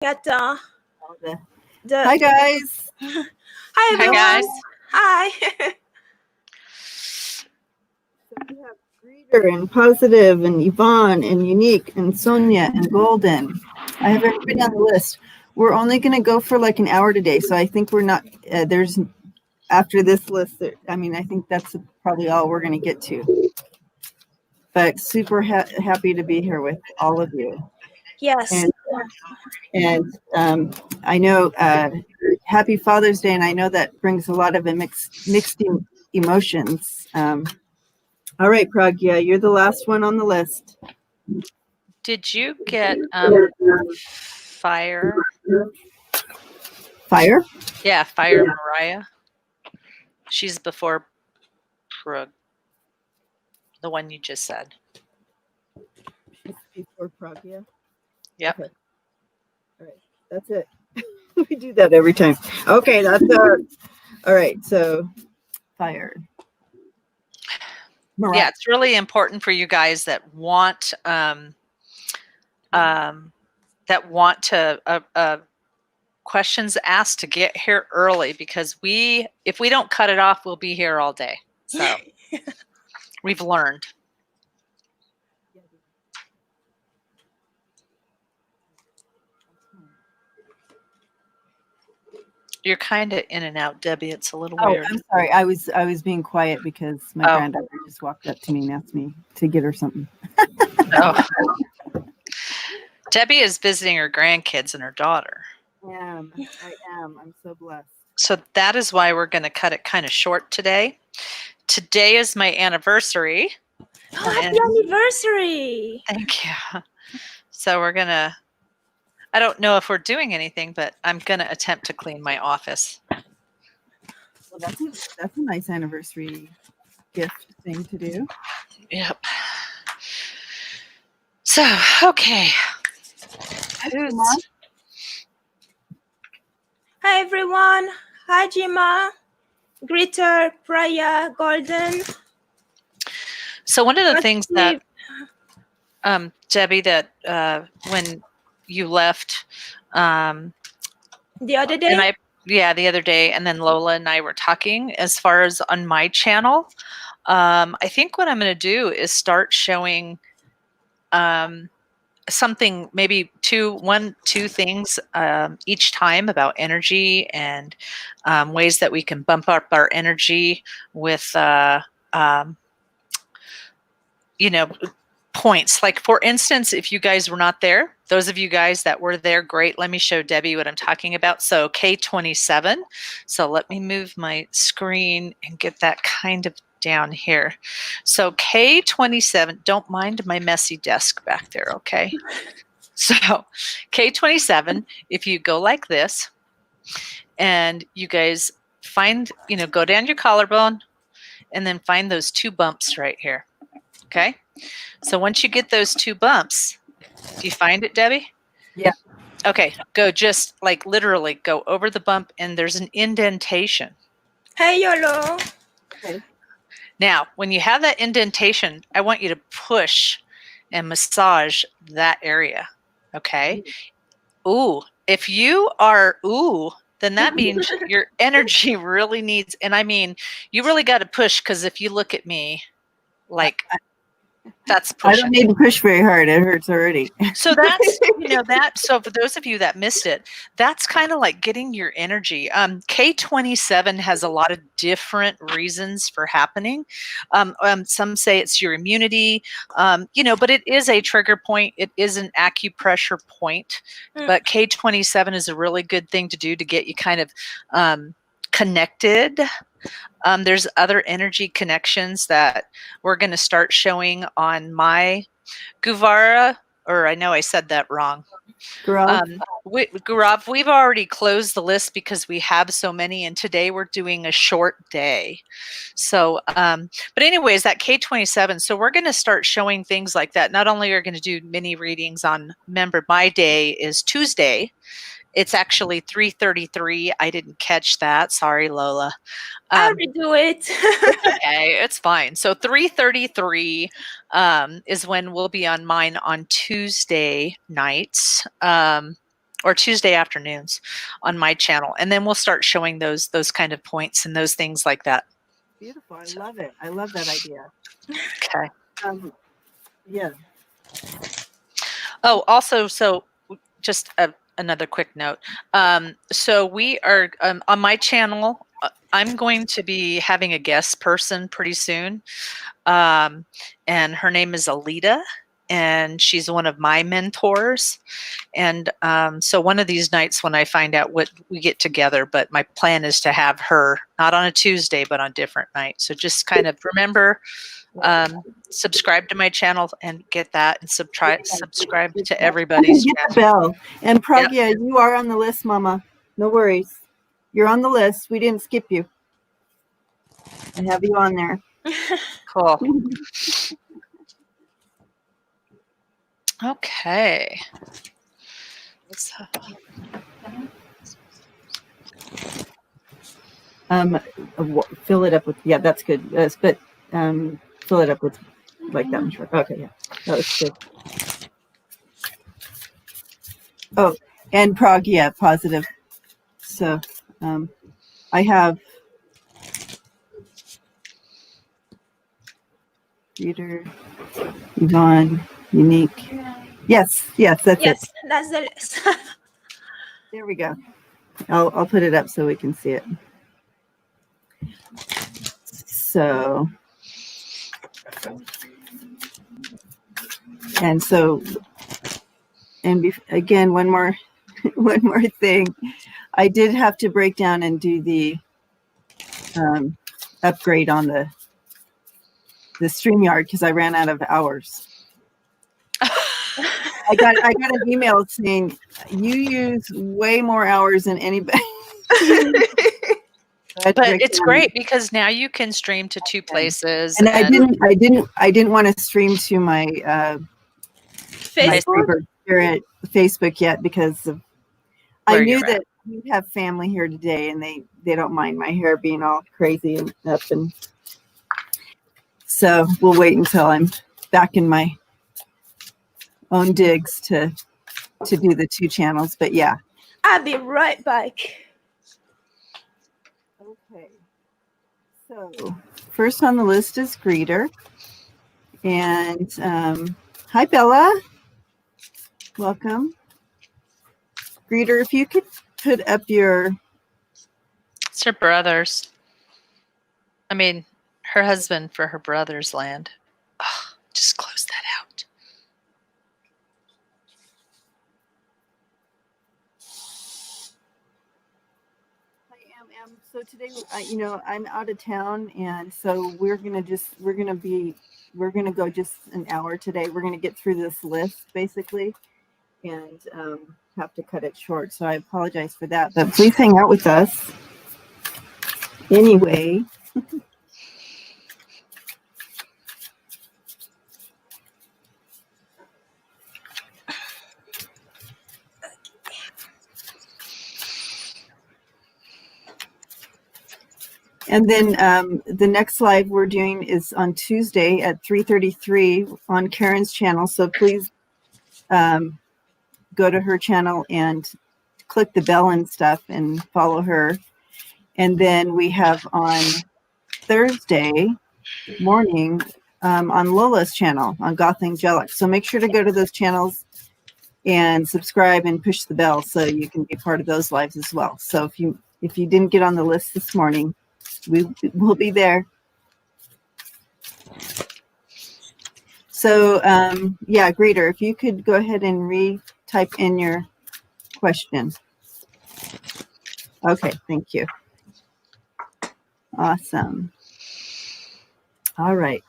Get Hi guys. Hi everyone. Hi guys. Hi. So we have Greeter and Positive and Yvonne and Unique and Sonia and Golden. I have everybody on the list. We're only going to go for like an hour today, so I think we're not. There's after this list. I mean, I think that's probably all we're going to get to. But super happy to be here with all of you. Yes. And I know Happy Father's Day, and I know that brings a lot of mixed emotions. All right, Pragya, you're the last one on the list. Did you get Fire? Fire? Yeah, Fire Mariah. She's before Prug. The one you just said. She's before Pragya? Yep. Okay. All right, that's it. We do that every time. Okay, that's all right, so Fire. Mariah. Yeah, it's really important for you guys that want questions asked to get here early, because if we don't cut it off, we'll be here all day. So we've learned. You're kind of in and out, Debbie. It's a little weird. I'm sorry. I was being quiet because my granddaughter just walked up to me and asked me to get her something. Debbie is visiting her grandkids and her daughter. I am. I'm so blessed. So that is why we're going to cut it kind of short today. Today is my anniversary. Oh, happy anniversary. Thank you. So we're going to, I don't know if we're doing anything, but I'm going to attempt to clean my office. Well, that's a nice anniversary gift thing to do. Yep. So, okay. Hi everyone. Hi Jima, Greeter, Priya, Golden. So one of the things that, Debbie, that when you left the other day? The other day, and then Lola and I were talking as far as on my channel. I think what I'm going to do is start showing something, maybe two things each time about energy and ways that we can bump up our energy with points. Like, for instance, if you guys were not there, those of you guys that were there, great. Let me show Debbie what I'm talking about. So K27. So let me move my screen and get that kind of down here. So K27, don't mind my messy desk back there, okay? So K27, if you go like this and you guys find, go down your collarbone and then find those two bumps right here, okay? So once you get those two bumps, do you find it, Debbie? Yeah. Okay, go just like literally go over the bump and there's an indentation. Hey, Yolo. Okay. Now, when you have that indentation, I want you to push and massage that area, okay? Ooh, if you are, then that means your energy really needs, and I mean, you really got to push, because if you look at me, like, that's pushing. I don't need to push very hard. It hurts already. So that's, so for those of you that missed it, that's kind of like getting your energy. K27 has a lot of different reasons for happening. Some say it's your immunity, but it is a trigger point. It is an acupressure point, but K27 is a really good thing to do to get you kind of connected. There's other energy connections that we're going to start showing on my Guvara, or I know I said that wrong. Gaurav, we've already closed the list because we have so many, and today we're doing a short day. So, but anyways, that K27, so we're going to start showing things like that. Not only are we going to do mini readings on, remember, my day is Tuesday. It's actually 3:33. I didn't catch that. Sorry, Lola. I'll redo it. Okay, it's fine. So 3:33 is when we'll be on mine on Tuesday nights. or Tuesday afternoons on my channel. And then we'll start showing those kind of points and those things like that. Beautiful. I love it. I love that idea. Okay. Yeah. Oh, also, so just another quick note. So we are on my channel. I'm going to be having a guest person pretty soon. And her name is Alita, and she's one of my mentors. And so one of these nights when I find out what we get together, but my plan is to have her not on a Tuesday, but on a different night. So just kind of remember, subscribe to my channel and get that, and subscribe to everybody's Get the bell. And Pragya, you are on the list, Mama. No worries. You're on the list. We didn't skip you. I have you on there. Cool. Okay. Fill it up with, yeah, that's good. But fill it up with like that. Sure. Okay, yeah, that was good. Oh, and Prague, yeah, positive. So I have Reader, Yvonne, Unique. Yes, that's it. Yes, that's the list. There we go. I'll put it up so we can see it. So, and again, one more thing. I did have to break down and do the upgrade on the StreamYard because I ran out of hours. I got an email saying you use way more hours than anybody. But it's great because now you can stream to two places. And I didn't want to stream to my Facebook yet because of I knew that we have family here today and they don't mind my hair being all crazy and up, and so we'll wait until I'm back in my own digs to do the two channels. But yeah, I'll be right back. Okay, so first on the list is Greeter, and hi Bella, welcome. Greeter, if you could put up it's her brothers. I mean, her husband for her brother's land. Oh, just close that out. So today, I'm out of town, and so we're gonna go just an hour today. We're gonna get through this list basically, and have to cut it short. So I apologize for that, but please hang out with us anyway. And then the next live we're doing is on Tuesday at 3:33 on Karen's channel. So please go to her channel and click the bell and stuff and follow her. And then we have on Thursday morning on Lola's channel on Gothangelik. So make sure to go to those channels and subscribe and push the bell so you can be part of those lives as well. So if you didn't get on the list this morning, we will be there. So yeah, Greeter, if you could go ahead and re-type in your question. Okay, thank you. Awesome. All right.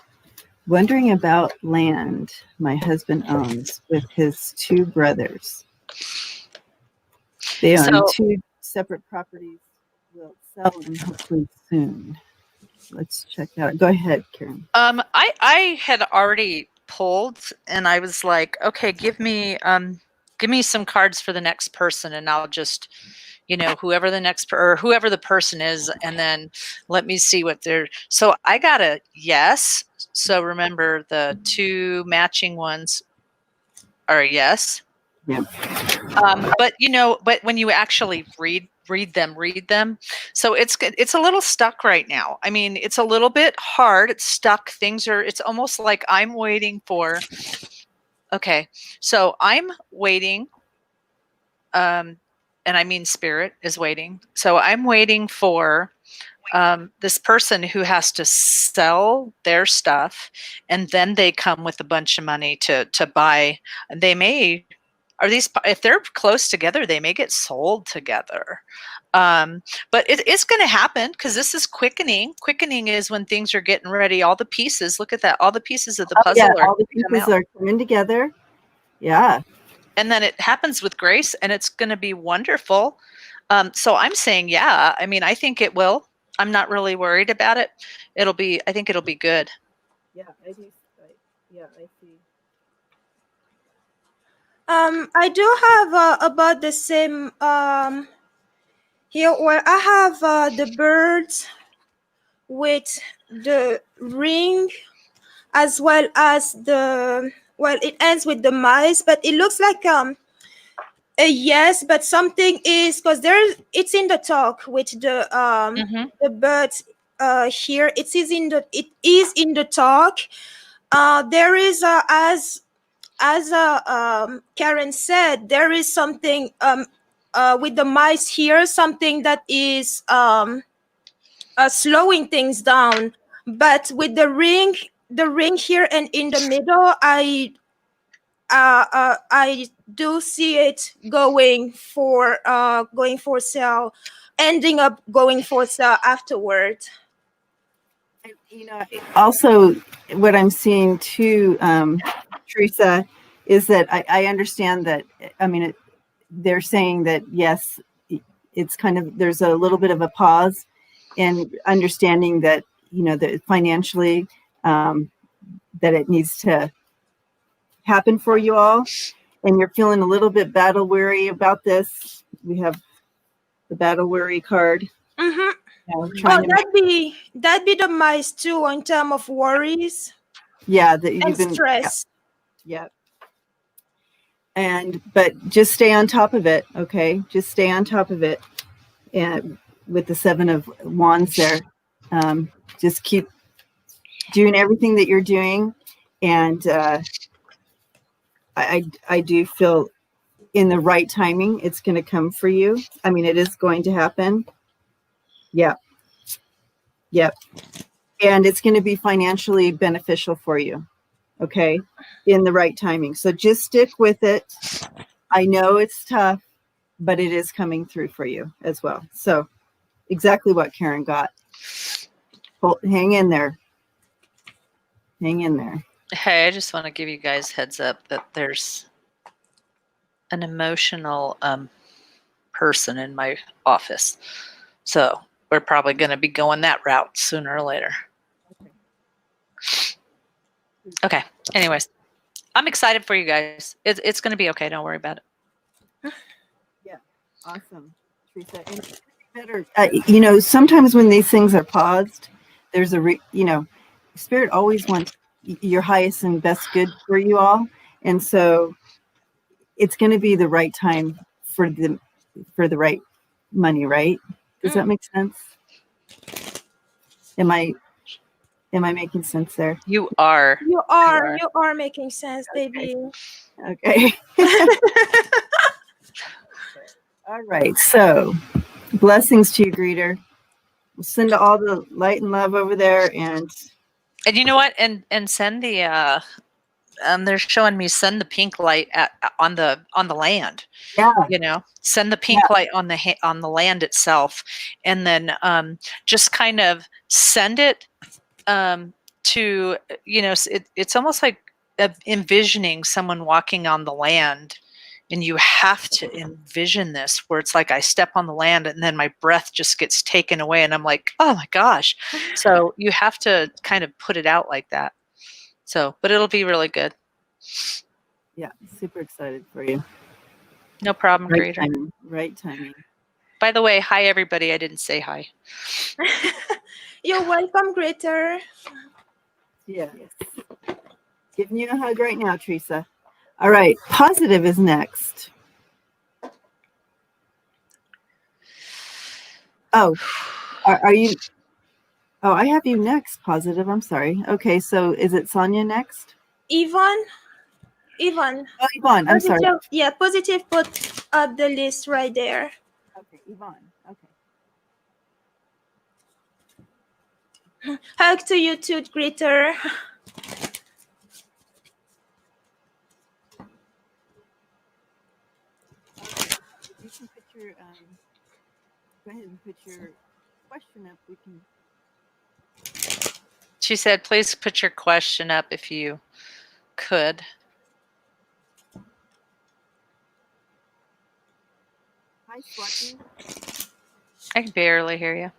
Wondering about land my husband owns with his two brothers. They own two separate properties. Will sell and hopefully soon. Let's check that out. Go ahead, Karen. I had already pulled, and I was like, okay, give me some cards for the next person, and I'll just, whoever the person is, and then let me see what they're. So I got a yes. So remember, the two matching ones are a yes. Yeah. But but when you actually read them. So it's a little stuck right now. I mean, it's a little bit hard. It's stuck. It's almost like I'm waiting for. Okay, so I'm waiting. And I mean, spirit is waiting. So I'm waiting for this person who has to sell their stuff, and then they come with a bunch of money to buy. They may, are these, if they're close together, they may get sold together. But it's going to happen because this is quickening. Quickening is when things are getting ready. All the pieces, look at that. All the pieces of the puzzle are all the come pieces out. are coming together. Yeah. And then it happens with grace, and it's going to be wonderful. So I'm saying, yeah, I mean, I think it will. I'm not really worried about it. I think it'll be good. Yeah, I do. Yeah, I see. I do have about the same here where I have the birds with the ring, as well as it ends with the mice, but it looks like a yes, but something is, because it's in the talk with the birds here. It is in the talk. There is as Karen said, there is something with the mice here, something that is slowing things down. But with the ring here and in the middle, I do see it going for sale, ending up going for sale afterward. Also, what I'm seeing too, Teresa, is that I understand that. I mean, they're saying that yes, it's kind of, there's a little bit of a pause in understanding that that financially that it needs to happen for you all, and you're feeling a little bit battle weary about this. We have the battle weary card. Mm-hmm. Well, that'd be the mice too in terms of worries. Yeah, that you've and been stress. Yeah. But just stay on top of it, okay? Just stay on top of it. And with the 7 of Wands there, just keep doing everything that you're doing. And I do feel in the right timing, it's going to come for you. I mean, it is going to happen. Yep. And it's going to be financially beneficial for you, okay? In the right timing. So just stick with it. I know it's tough, but it is coming through for you as well. So exactly what Karen got. Hang in there. Hang in there. Hey, I just want to give you guys heads up that there's an emotional person in my office. So we're probably going to be going that route sooner or later. Okay. Anyways, I'm excited for you guys. It's going to be okay. Don't worry about it. Yeah. Awesome. Teresa. And better, sometimes when these things are paused, there's Spirit always wants your highest and best good for you all. And so it's going to be the right time for the right money, right? Does that make sense? Am I making sense there? You are Making sense, baby. Okay. All right. So blessings to you, greeter. We'll send all the light and love over there, and you know what? And send the they're showing me send the pink light on the land. Yeah. Send the pink light on the land itself, and then just kind of send it to it's almost like envisioning someone walking on the land, and you have to envision this where it's like I step on the land and then my breath just gets taken away and I'm like, oh my gosh. So you have to kind of put it out like that. So, but it'll be really good. Yeah, super excited for you. No problem, right greeter. timing, right timing. By the way, hi everybody. I didn't say hi. You're welcome, greeter. Yes. Giving you a hug right now, Teresa. All right, positive is next. Oh, are you? Oh, I have you next, positive. I'm sorry. Okay, so is it Sonia next? Yvonne. Oh, Yvonne, I'm sorry. Positive, yeah, positive put up the list right there. Okay, Yvonne. Okay. Hug to you too, Gritter. You can put your go ahead and put your question up. We can. She said, please put your question up if you could. Hi, Swati. I can barely hear you.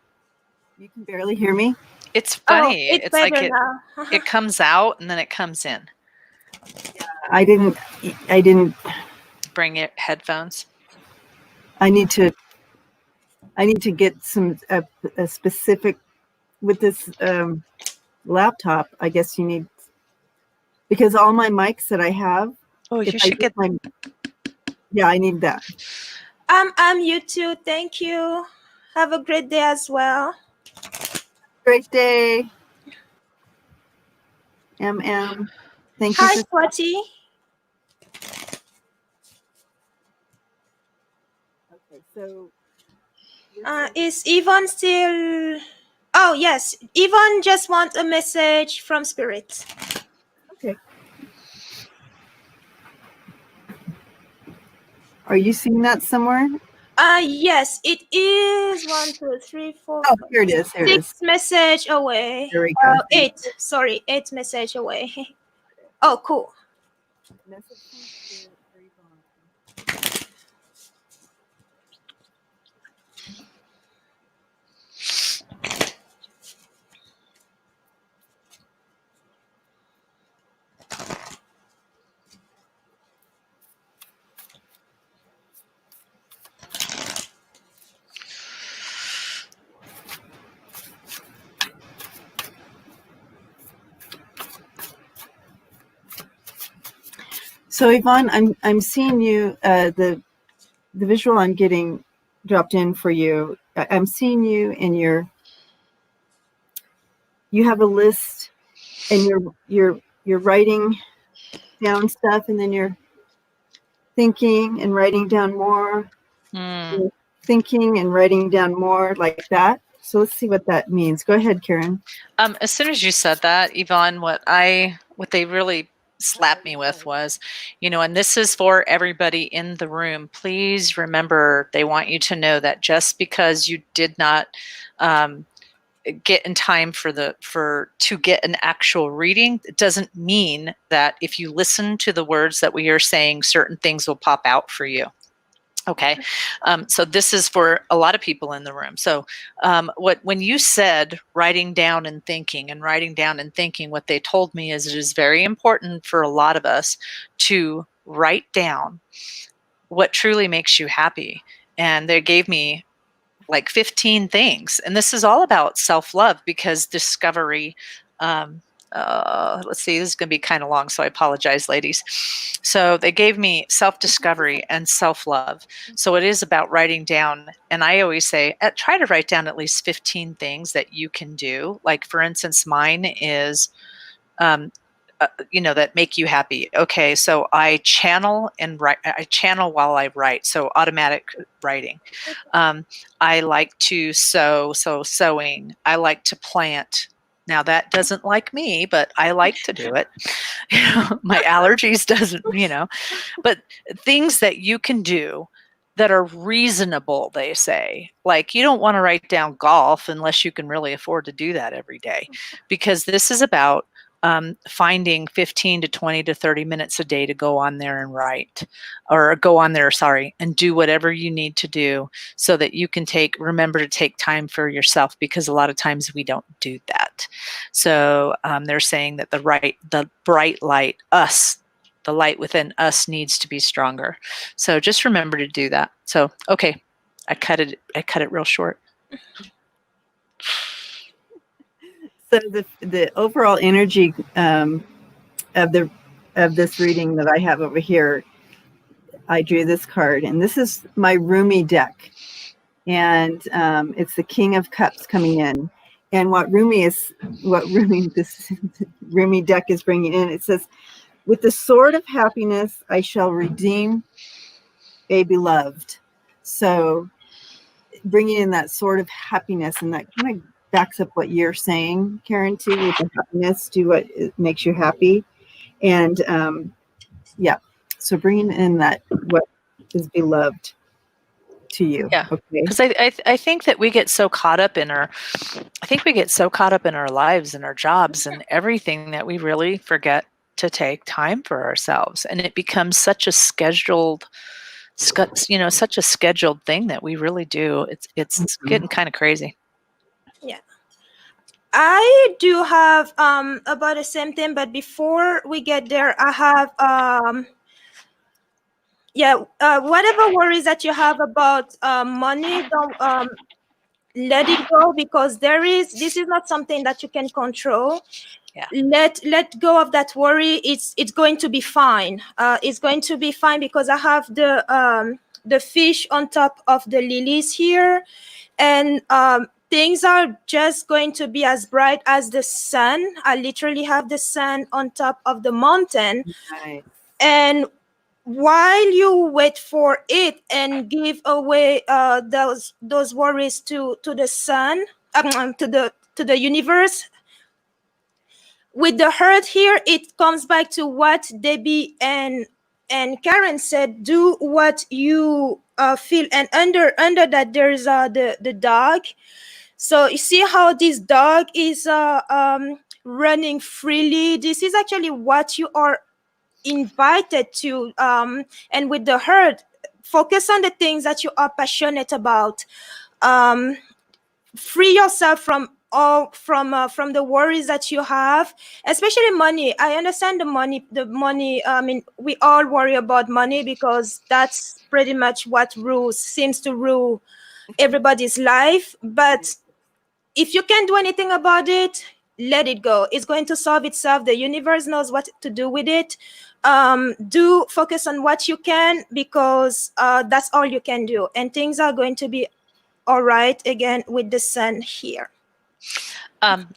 You can barely hear me. It's Oh, funny. it's It's like better now. it comes out and then it comes in. I didn't. Bring your headphones. I need to get some a specific with this laptop. I guess you need, because all my mics that I have. Oh, If you I should get. Yeah, I need that. I'm you too. Thank you. Have a great day as well. Great day. MM. Thank Hi, you. Swati. Okay, so Is Yvonne still? Oh yes, Yvonne just wants a message from Spirit. okay. Are you seeing that somewhere? Yes, it is 1, 2, 3, 4, Oh, 5, here it is. Here it is. 6 message away. There we go. 8. Sorry, 8 message away. Oh, cool. Message from Spirit for Yvonne. So Yvonne, I'm seeing you. The visual I'm getting dropped in for you. I'm seeing you in your. You have a list, and you're writing down stuff, and then you're thinking and writing down more. You're thinking and writing down more, like that. So let's see what that means. Go ahead, Karen. As soon as you said that, Yvonne, what they really slapped me with was, and this is for everybody in the room. Please remember, they want you to know that just because you did not get in time to get an actual reading, it doesn't mean that if you listen to the words that we are saying, certain things will pop out for you. Okay. So this is for a lot of people in the room. So when you said writing down and thinking, what they told me is it is very important for a lot of us to write down what truly makes you happy. And they gave me like 15 things. And this is all about self-love, because discovery, let's see, this is going to be kind of long, so I apologize, ladies. So they gave me self-discovery and self-love. So it is about writing down. And I always say, try to write down at least 15 things that you can do. Like, for instance, mine is, that make you happy. Okay, so I channel and write. I channel while I write. So automatic writing. I like to sewing. I like to plant. Now that doesn't like me, but I like to do it. My allergies doesn't, but things that you can do that are reasonable, they say. Like, you don't want to write down golf unless you can really afford to do that every day, because this is about finding 15 to 20 to 30 minutes a day to go on there and write, or go on there, and do whatever you need to do so that you can remember to take time for yourself, because a lot of times we don't do that. So they're saying that the bright light, the light within us needs to be stronger. So just remember to do that. So, okay, I cut it real short. So the overall energy of of this reading that I have over here, I drew this card, and this is my Rumi deck. And it's the King of Cups coming in. And what this Rumi deck is bringing in, it says, with the sword of happiness, I shall redeem a beloved. So bringing in that sword of happiness, and that kind of backs up what you're saying, Karen, too, with the happiness, do what makes you happy. And so bringing in that what is beloved to you. Yeah. Okay. Because I think that we get so caught up in our lives and our jobs and everything that we really forget to take time for ourselves, and it becomes such a scheduled thing that we really do. It's getting kind of crazy. Yeah. I do have about the same thing, but before we get there, I have whatever worries that you have about money, don't let it go, because this is not something that you can control. Yeah. Let go of that worry. It's going to be fine. It's going to be fine, because I have the fish on top of the lilies here, and things are just going to be as bright as the sun. I literally have the sun on top of the mountain. Right. And while you wait for it and give away those worries to the sun, to the universe, with the hurt here, it comes back to what Debbie and Karen said. Do what you feel, and under that there's the dog. So you see how this dog is running freely. This is actually what you are invited to. And with the hurt, focus on the things that you are passionate about. Free yourself from the worries that you have, especially money. I understand the money. I mean, we all worry about money, because that's pretty much what seems to rule everybody's life. But if you can't do anything about it, let it go. It's going to solve itself. The universe knows what to do with it. Do focus on what you can, because that's all you can do, and things are going to be all right again with the sun here.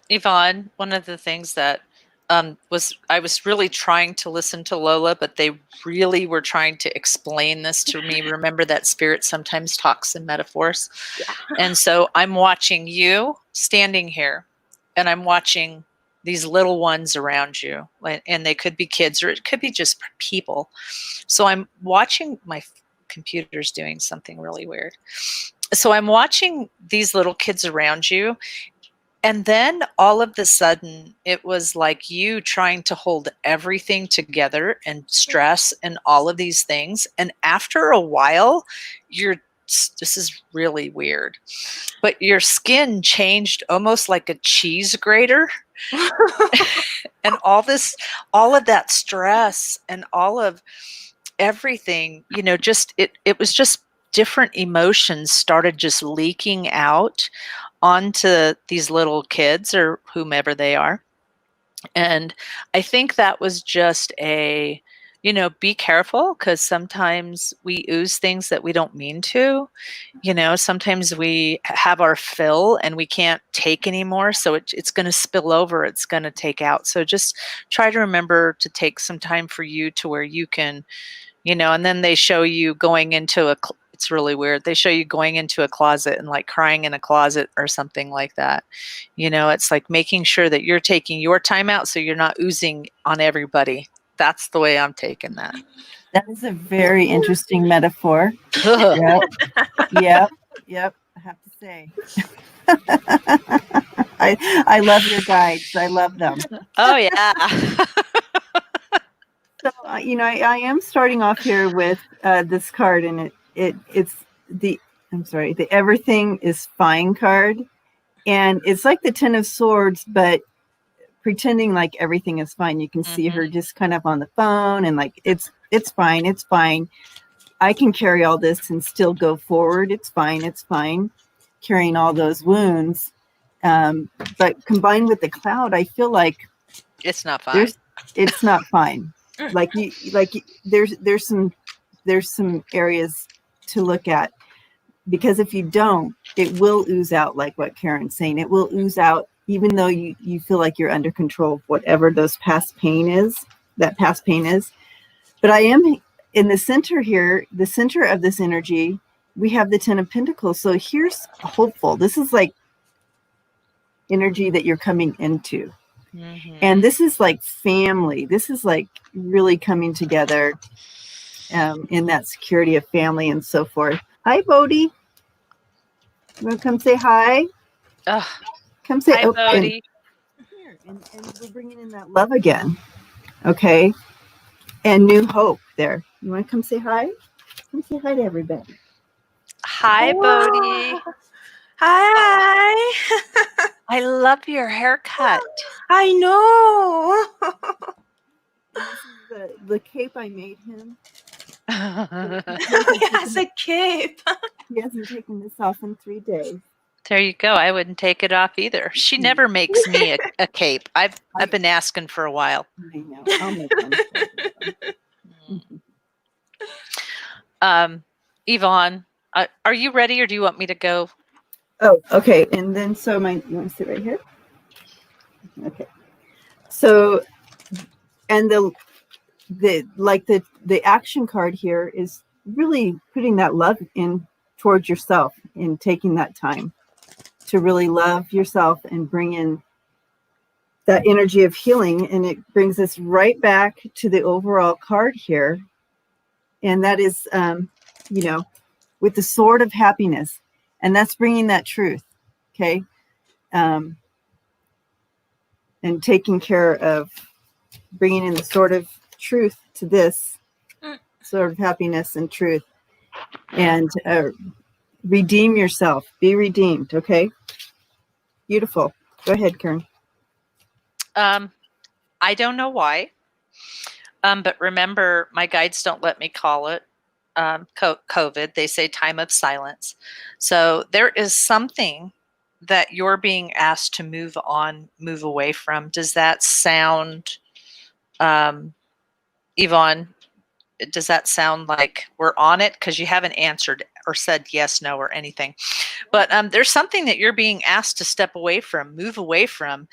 Yvonne, one of the things that I was really trying to listen to Lola, but they really were trying to explain this to me. Remember that spirit sometimes talks in metaphors. Yeah. And so I'm watching you standing here, and I'm watching these little ones around you, and they could be kids, or it could be just people. So I'm watching, my computer's doing something really weird. So I'm watching these little kids around you. And then all of a sudden, it was like you trying to hold everything together and stress and all of these things. And after a while, this is really weird, but your skin changed almost like a cheese grater. And all of that stress and all of everything, just it was just different emotions started just leaking out onto these little kids or whomever they are. And I think that was just be careful, because sometimes we ooze things that we don't mean to. Sometimes we have our fill and we can't take anymore. So it's going to spill over. It's going to take out. So just try to remember to take some time for you to where you can, and then they show you going into it's really weird. They show you going into a closet and like crying in a closet or something like that. It's like making sure that you're taking your time out so you're not oozing on everybody. That's the way I'm taking that. That is a very interesting metaphor. Yep. I have to say. I love your guides. I love them. Oh, yeah. So, I am starting off here with this card, and it's the Everything is Fine card. And it's like the Ten of Swords, but pretending like everything is fine. You can see her just kind of on the phone and like, it's fine. It's fine. I can carry all this and still go forward. It's fine. It's fine. Carrying all those wounds. But combined with the cloud, I feel like it's not fine. It's not fine. There's some areas to look at, because if you don't, it will ooze out, like what Karen's saying. It will ooze out even though you feel like you're under control of whatever that past pain is. But I am in the center here, the center of this energy, we have the 10 of Pentacles. So here's hopeful. This is like energy that you're coming into. Mm-hmm. And this is like family. This is like really coming together in that security of family and so forth. Hi, Bodhi. You want to come say hi? Come say hi, Bodhi. And we're bringing in that love again. Okay. And new hope there. You want to come say hi? Come say hi to everybody. Hi, Bodhi. Hi. I love your haircut. I know. And this is the cape I made him. He has a cape. He hasn't taken this off in 3 days. There you go. I wouldn't take it off either. She never makes me a cape. I've been asking for a while. I know. I'll make one. Yvonne, are you ready, or do you want me to go? Oh, okay. And then you want to sit right here? Okay. So, and the action card here is really putting that love in towards yourself and taking that time to really love yourself and bring in that energy of healing. And it brings us right back to the overall card here. And that is, with the sword of happiness. And that's bringing that truth. Okay. And taking care of bringing in the sword of truth to this sword of happiness and truth, and redeem yourself, be redeemed. Okay. Beautiful. Go ahead, Karen. I don't know why. But remember, my guides don't let me call it COVID. They say time of silence. So there is something that you're being asked to move away from. Does that sound, Yvonne, does that sound like we're on it? Because you haven't answered or said yes, no, or anything. But there's something that you're being asked to step away from, move away from.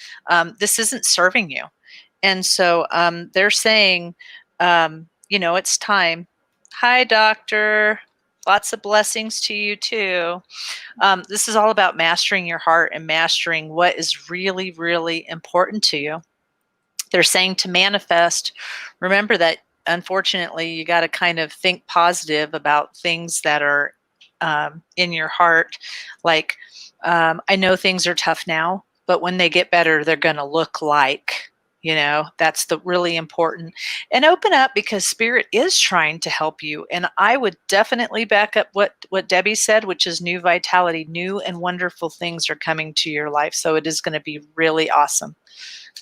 This isn't serving you. And so they're saying, it's time. Hi, doctor. Lots of blessings to you, too. This is all about mastering your heart and mastering what is really, really important to you. They're saying to manifest, remember that, unfortunately, you got to kind of think positive about things that are in your heart. Like, I know things are tough now, but when they get better, they're going to look like, that's the really important. And open up, because Spirit is trying to help you. And I would definitely back up what Debbie said, which is new vitality. New and wonderful things are coming to your life. So it is going to be really awesome.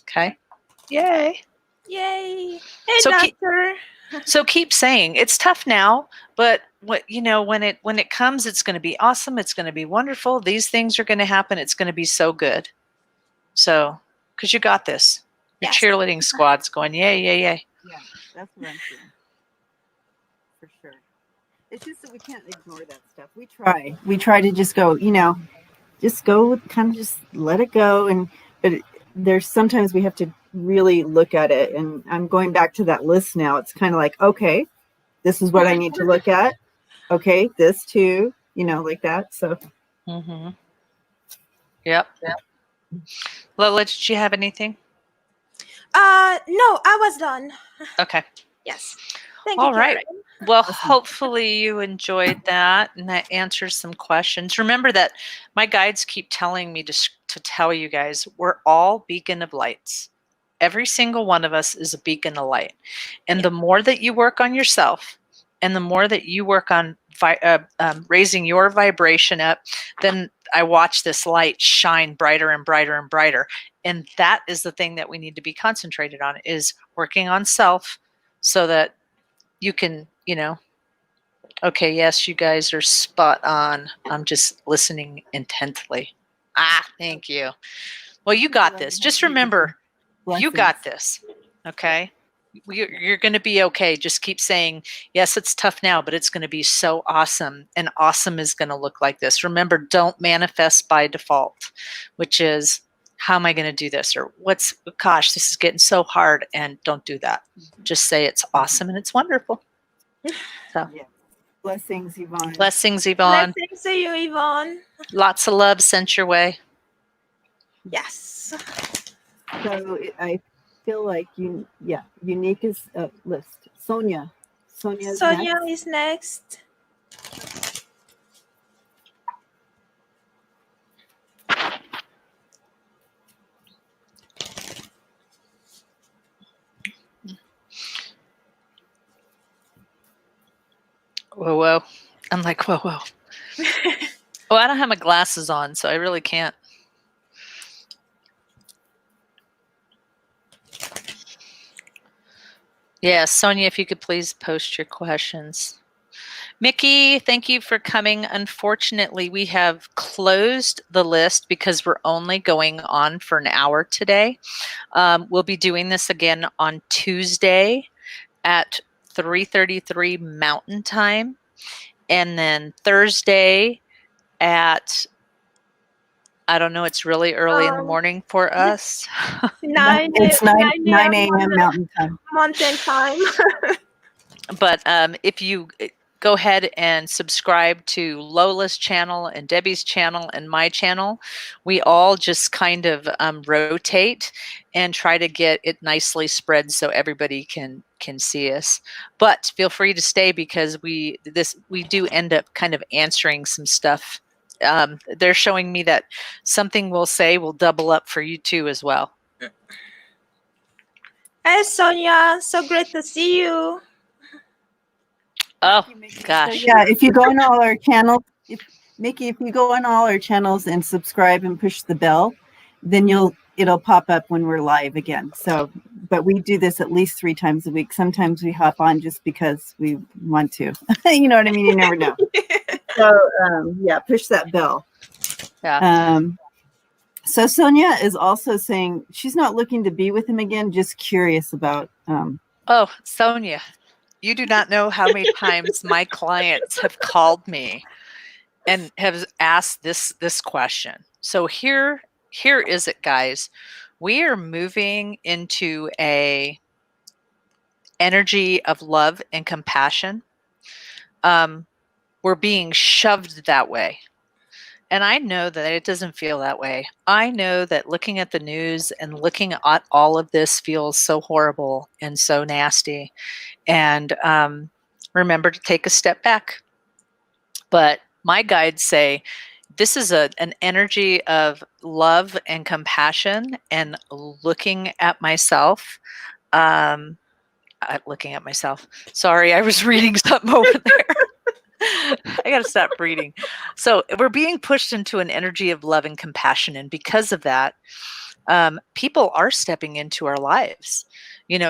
Okay. Yay. Yay. Hey, So doctor. Keep saying it's tough now, but when it comes, it's going to be awesome. It's going to be wonderful. These things are going to happen. It's going to be so good. So, because you got this. Your cheerleading squad's going, yay, yay, yay. Yeah, that's what I'm feeling. For sure. It's just that we can't ignore that stuff. We try to just go, just go, kind of just let it go. But there's sometimes we have to really look at it. And I'm going back to that list now. It's kind of like, okay, this is what I need to look at. Okay, this too, like that. So. Mm-hmm. Yep. Lola, did you have anything? No, I was done. Okay. Yes. Thank you. All right. Well, awesome. Hopefully you enjoyed that, and that answers some questions. Remember that my guides keep telling me to tell you guys, we're all beacon of lights. Every single one of us is a beacon of light. And the more that you work on yourself, and the more that you work on raising your vibration up, then I watch this light shine brighter and brighter and brighter. And that is the thing that we need to be concentrated on, is working on self, so that you can, okay, yes, you guys are spot on. I'm just listening intently. Thank you. Well, you got this. Just remember, you got this. Okay. you're going to be okay. Just keep saying, yes, it's tough now, but it's going to be so awesome. And awesome is going to look like this. Remember, don't manifest by default, which is, how am I going to do this? Or gosh, this is getting so hard. And don't do that. Just say it's awesome and it's wonderful. So, yeah. Blessings, Yvonne. Blessings, Yvonne. Blessings to you, Yvonne. Lots of love sent your way. Yes. So I feel like unique is a list. Sonia Sonia is next. Whoa. I'm like, whoa. Oh, I don't have my glasses on, so I really can't. Yeah, Sonia, if you could please post your questions. Mickey, thank you for coming. Unfortunately, we have closed the list because we're only going on for an hour today. We'll be doing this again on Tuesday at 3:33 Mountain Time, and then Thursday at, I don't know, it's really early in the morning for us. It's 9 a.m. Mountain Time. Mountain Time. But if you go ahead and subscribe to Lola's channel and Debbie's channel and my channel, we all just kind of rotate and try to get it nicely spread so everybody can see us. But feel free to stay, because we do end up kind of answering some stuff. They're showing me that something we'll say will double up for you too as well. Hey, Sonia, so great to see you. Oh, gosh. So, yeah, if you go on all our channels, Mickey, if you go on all our channels and subscribe and push the bell, then it'll pop up when we're live again. So, but we do this at least 3 times a week. Sometimes we hop on just because we want to. You know what I mean? You never know. So, yeah, push that bell. Yeah. So Sonia is also saying she's not looking to be with him again, just curious about. Oh, Sonia, you do not know how many times my clients have called me and have asked this question. So here is it, guys. We are moving into a energy of love and compassion. We're being shoved that way. And I know that it doesn't feel that way. I know that looking at the news and looking at all of this feels so horrible and so nasty. And remember to take a step back. But my guides say this is an energy of love and compassion and looking at myself. Looking at myself. Sorry, I was reading something over there. I got to stop reading. So we're being pushed into an energy of love and compassion. And because of that, people are stepping into our lives,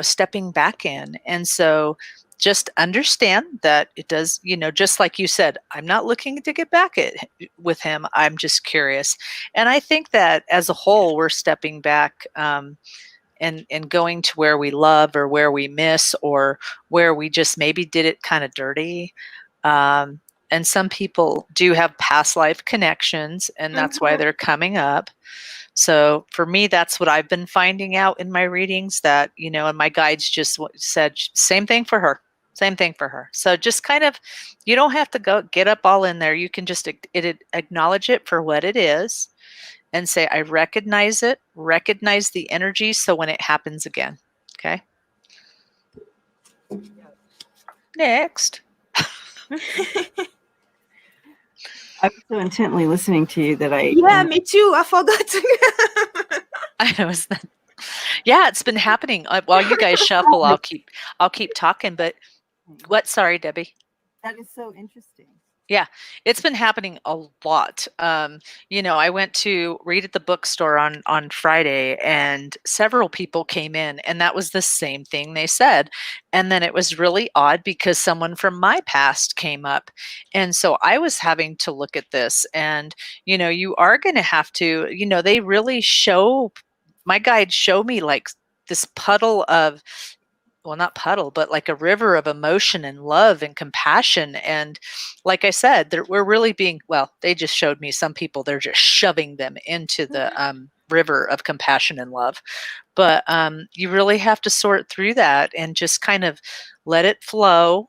stepping back in. And so just understand that it does, just like you said, I'm not looking to get back with him. I'm just curious. And I think that as a whole, we're stepping back and going to where we love or where we miss or where we just maybe did it kind of dirty. And some people do have past life connections, and that's why they're coming up. So for me, that's what I've been finding out in my readings, that, and my guides just said, same thing for her. Same thing for her. So just kind of, you don't have to go get up all in there. You can just acknowledge it for what it is and say, I recognize it, recognize the energy. So when it happens again, okay. Next. I was so intently listening to you that me too. I forgot to. I know. Yeah, it's been happening while you guys shuffle. I'll keep talking. But what? Sorry, Debbie. That is so interesting. Yeah, it's been happening a lot. I went to read at the bookstore on Friday, and several people came in, and that was the same thing they said. And then it was really odd because someone from my past came up. And so I was having to look at this, and, you are going to have to, they really my guides show me like this puddle of well, not puddle, but like a river of emotion and love and compassion. And like I said, we're really being, well, they just showed me some people, they're just shoving them into the river of compassion and love. But you really have to sort through that and just kind of let it flow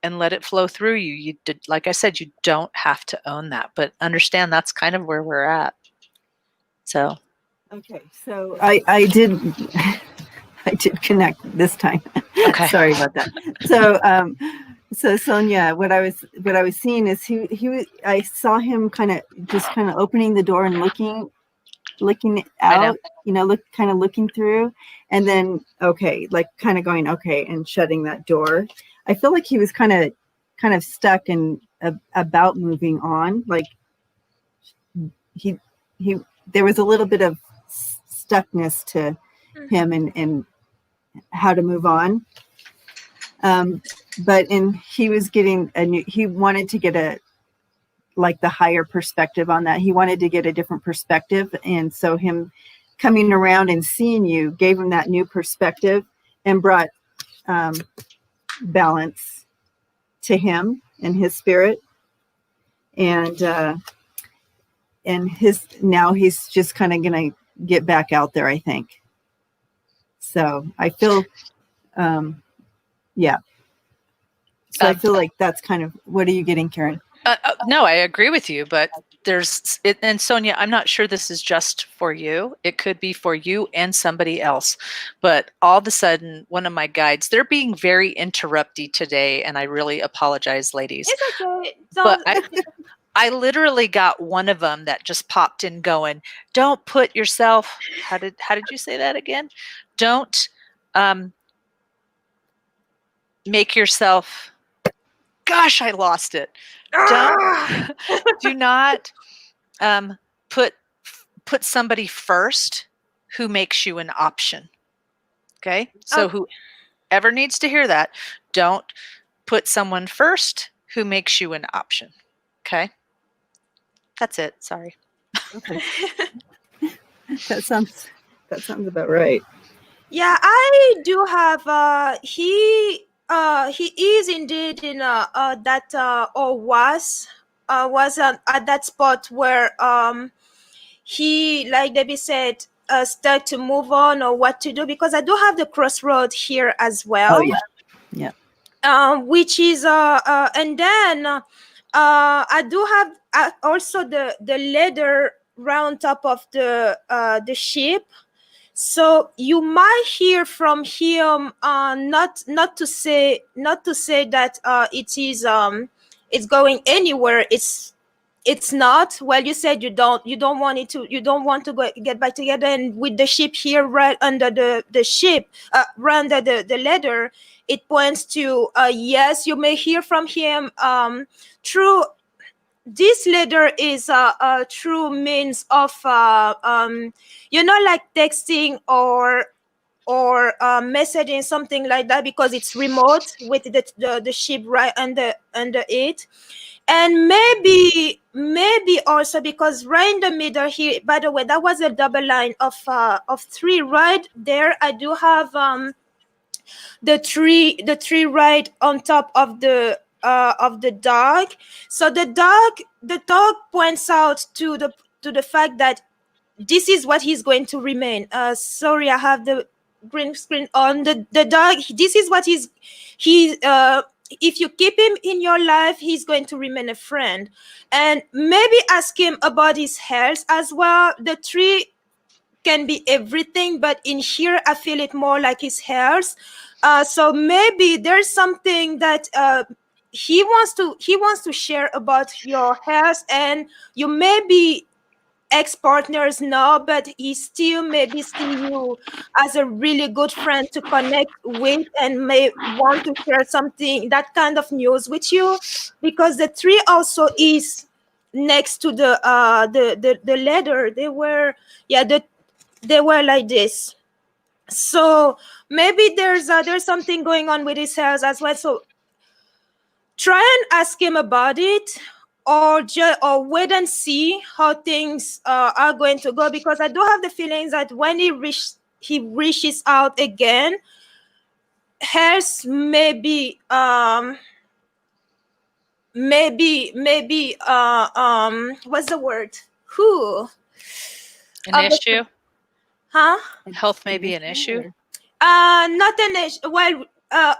and let it flow through you. Like I said, you don't have to own that, but understand that's kind of where we're at. So. Okay, so I did I did connect this time. Okay. Sorry about that. So Sonia, what I was seeing is I saw him kind of opening the door and looking out, looking through, and then like kind of going and shutting that door. I feel like he was kind of stuck and about moving on. Like he there was a little bit of stuckness to him and how to move on. But he was getting he wanted to get the higher perspective on that. He wanted to get a different perspective. And so him coming around and seeing you gave him that new perspective and brought balance to him and his spirit. And now he's just kind of going to get back out there, I think. So I feel, yeah. So I feel like that's kind of, what are you getting, Karen? No, I agree with you, but and Sonia, I'm not sure this is just for you. It could be for you and somebody else. But all of a sudden, one of my guides, they're being very interrupty today, and I really apologize, ladies. It's okay. But I literally got one of them that just popped in going, don't put yourself, how did you say that again? Don't make yourself, gosh, I lost it. Do not put somebody first who makes you an option. Okay? So whoever needs to hear that, don't put someone first who makes you an option. Okay? That's it. Sorry. Okay. That sounds about right. Yeah, I do have he is indeed in that or was at that spot where he, like Debbie said, start to move on or what to do, because I do have the crossroad here as well. Oh yeah. Which is and then I do have also the ladder round top of the ship. So you might hear from him, not to say that it is it's going anywhere. It's not. Well, you said you don't want to get back together, and with the ship here right under the ship, right under the ladder, it points to yes, you may hear from him through. This ladder is a true means of like texting or messaging, something like that, because it's remote with the ship right under it. And maybe also because right in the middle here, by the way, that was a double line of 3 right there. I do have the tree right on top of the dog. So the dog points out to the fact that this is what he's going to remain. Sorry, I have the green screen on. The dog, this is what he if you keep him in your life, he's going to remain a friend. And maybe ask him about his health as well. The tree can be everything, but in here I feel it more like his health. So maybe there's something that he wants to share about your health, and you may be ex-partners now, but he still maybe see you as a really good friend to connect with, and may want to share something, that kind of news with you, because the tree also is next to the ladder. They were like this. So maybe there's something going on with his health as well. So try and ask him about it, or wait and see how things are going to go, because I do have the feelings that when he reaches out again, hers maybe what's the word? Who? An Of the, issue? huh? Health may be an issue? Not an issue. Well,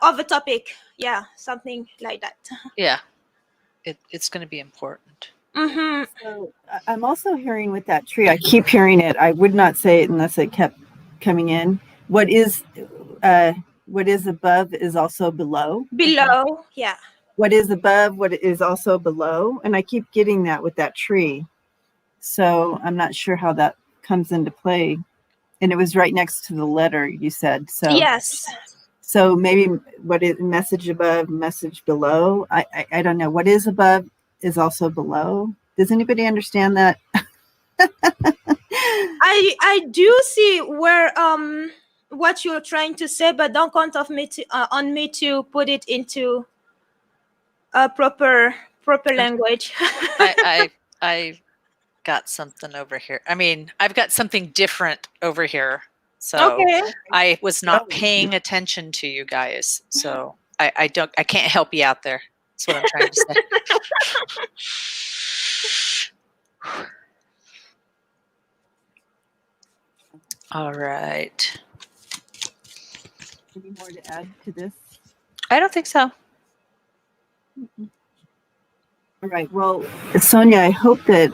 of a topic. Yeah, something like that. Yeah. It's going to be important. Mm-hmm. So I'm also hearing with that tree. I keep hearing it. I would not say it unless it kept coming in. What is above is also below. Below, yeah. What is above, what is also below, and I keep getting that with that tree. So I'm not sure how that comes into play. And it was right next to the letter you said. Yes. So maybe what is message above, message below. I don't know. What is above is also below. Does anybody understand that? I do see where what you're trying to say, but don't count of me to on me to put it into a proper language. I got something over here. I mean, I've got something different over here. So Okay. I was not paying attention to you guys. So I can't help you out there. That's what I'm trying to say. All right. Any more to add to this? I don't think so. All right. Well, Sonia, I hope that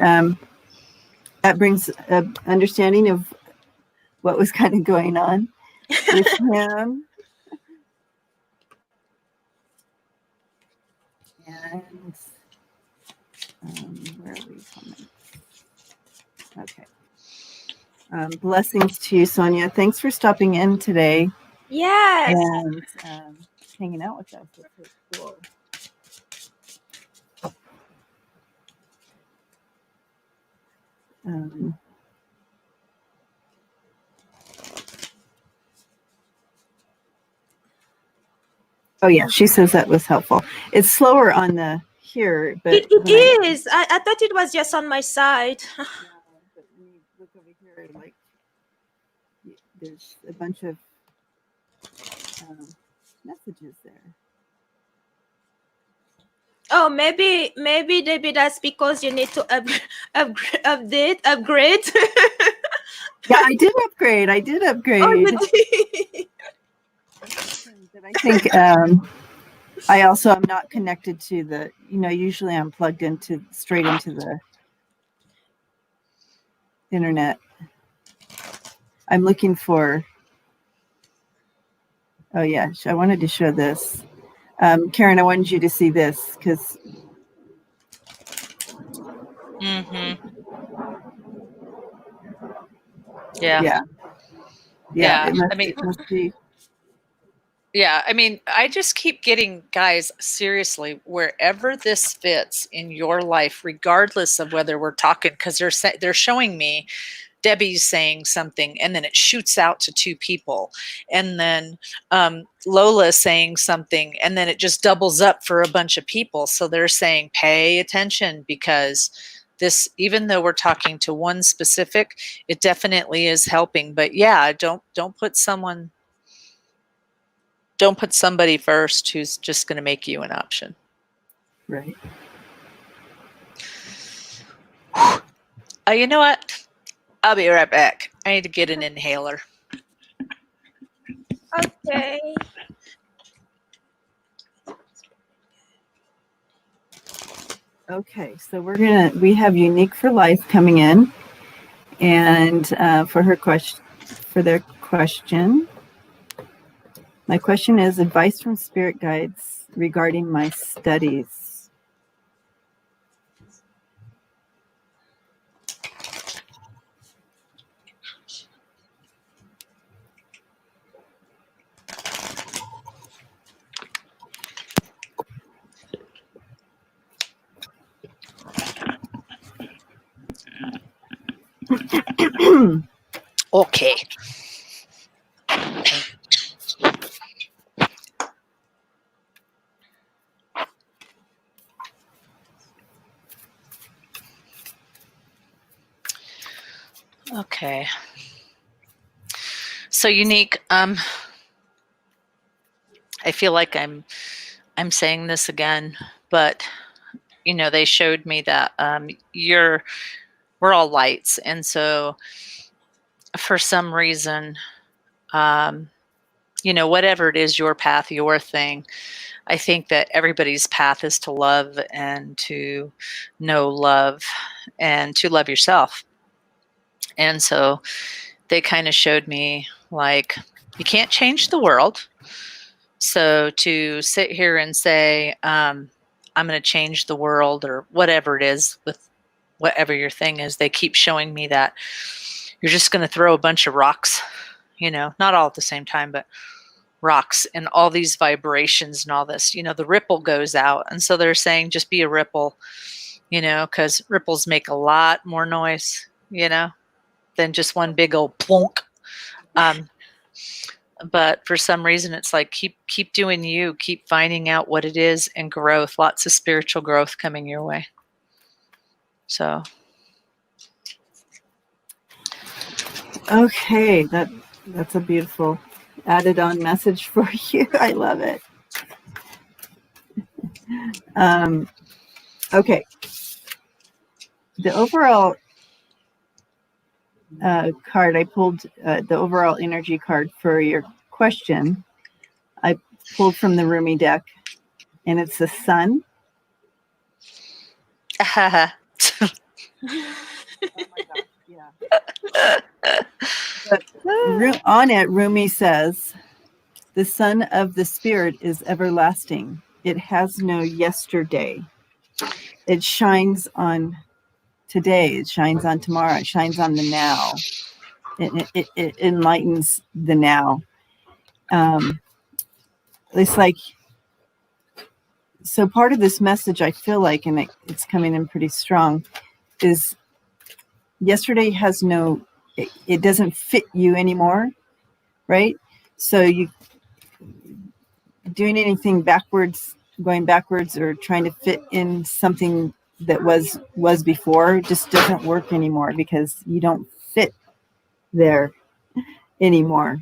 that brings an understanding of what was kind of going on with him. And where are we coming? Okay. Blessings to you, Sonia. Thanks for stopping in today Yes. and hanging out with us. That's really cool. Oh yeah, she says that was helpful. It's slower on the here, but It is. I thought it was just on my side. yeah, but when you look over here, like there's a bunch of messages there. Oh, maybe that's because you need to upgrade. Yeah, I did upgrade. Oh, you did. but I think I also am not connected to the. Usually I'm plugged straight into the internet. I'm looking for. Oh yeah, I wanted to show this. Karen, I wanted you to see this because. Mm-hmm. Yeah. Yeah. It must be. Yeah, I mean, I just keep getting, guys, seriously, wherever this fits in your life, regardless of whether we're talking, because they're showing me Debbie's saying something, and then it shoots out to two people, and then Lola saying something, and then it just doubles up for a bunch of people. So they're saying, pay attention, because this, even though we're talking to one specific, it definitely is helping. But yeah, don't put somebody first who's just going to make you an option. Right. You know what? I'll be right back. I need to get an inhaler. Okay. Okay, so we have Unique for Life coming in, and for their question. My question is advice from spirit guides regarding my studies. Okay. Okay. So Unique, I feel like I'm saying this again, but they showed me that we're all lights, and so for some reason, whatever it is, your path, your thing, I think that everybody's path is to love and to know love and to love yourself. And so they kind of showed me, like, you can't change the world. So to sit here and say, I'm going to change the world or whatever it is with whatever your thing is, they keep showing me that you're just going to throw a bunch of rocks, not all at the same time, but rocks and all these vibrations and all this, the ripple goes out. And so they're saying just be a ripple, because ripples make a lot more noise, than just one big old plonk. But for some reason, it's like, keep doing you, keep finding out what it is, and growth, lots of spiritual growth coming your way. So. Okay, that's a beautiful added on message for you. I love it. Okay. The overall card, I pulled the overall energy card for your question. I pulled from the Rumi deck, and it's the sun. Oh my gosh, yeah. But on it, Rumi says, the sun of the spirit is everlasting. It has no yesterday. It shines on today. It shines on tomorrow. It shines on the now. It enlightens the now. It's like, so part of this message, I feel like, and it's coming in pretty strong, is yesterday has it doesn't fit you anymore, right? So you doing anything going backwards or trying to fit in something that was before just doesn't work anymore, because you don't fit there anymore.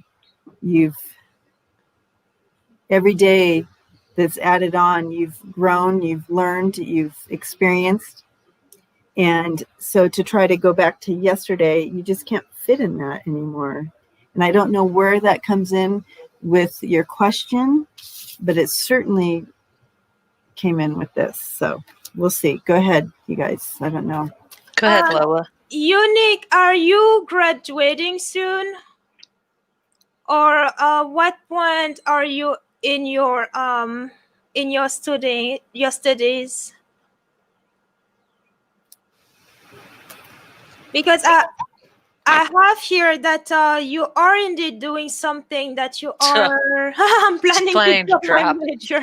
Every day that's added on, you've grown, you've learned, you've experienced. And so to try to go back to yesterday, you just can't fit in that anymore. And I don't know where that comes in with your question, but it certainly came in with this. So we'll see. Go ahead, you guys. I don't know. Go ahead, Lola. Unique, are you graduating soon? Or what point are you in your studies? Because I have here that you are indeed doing something that you are I'm planning to drop my major.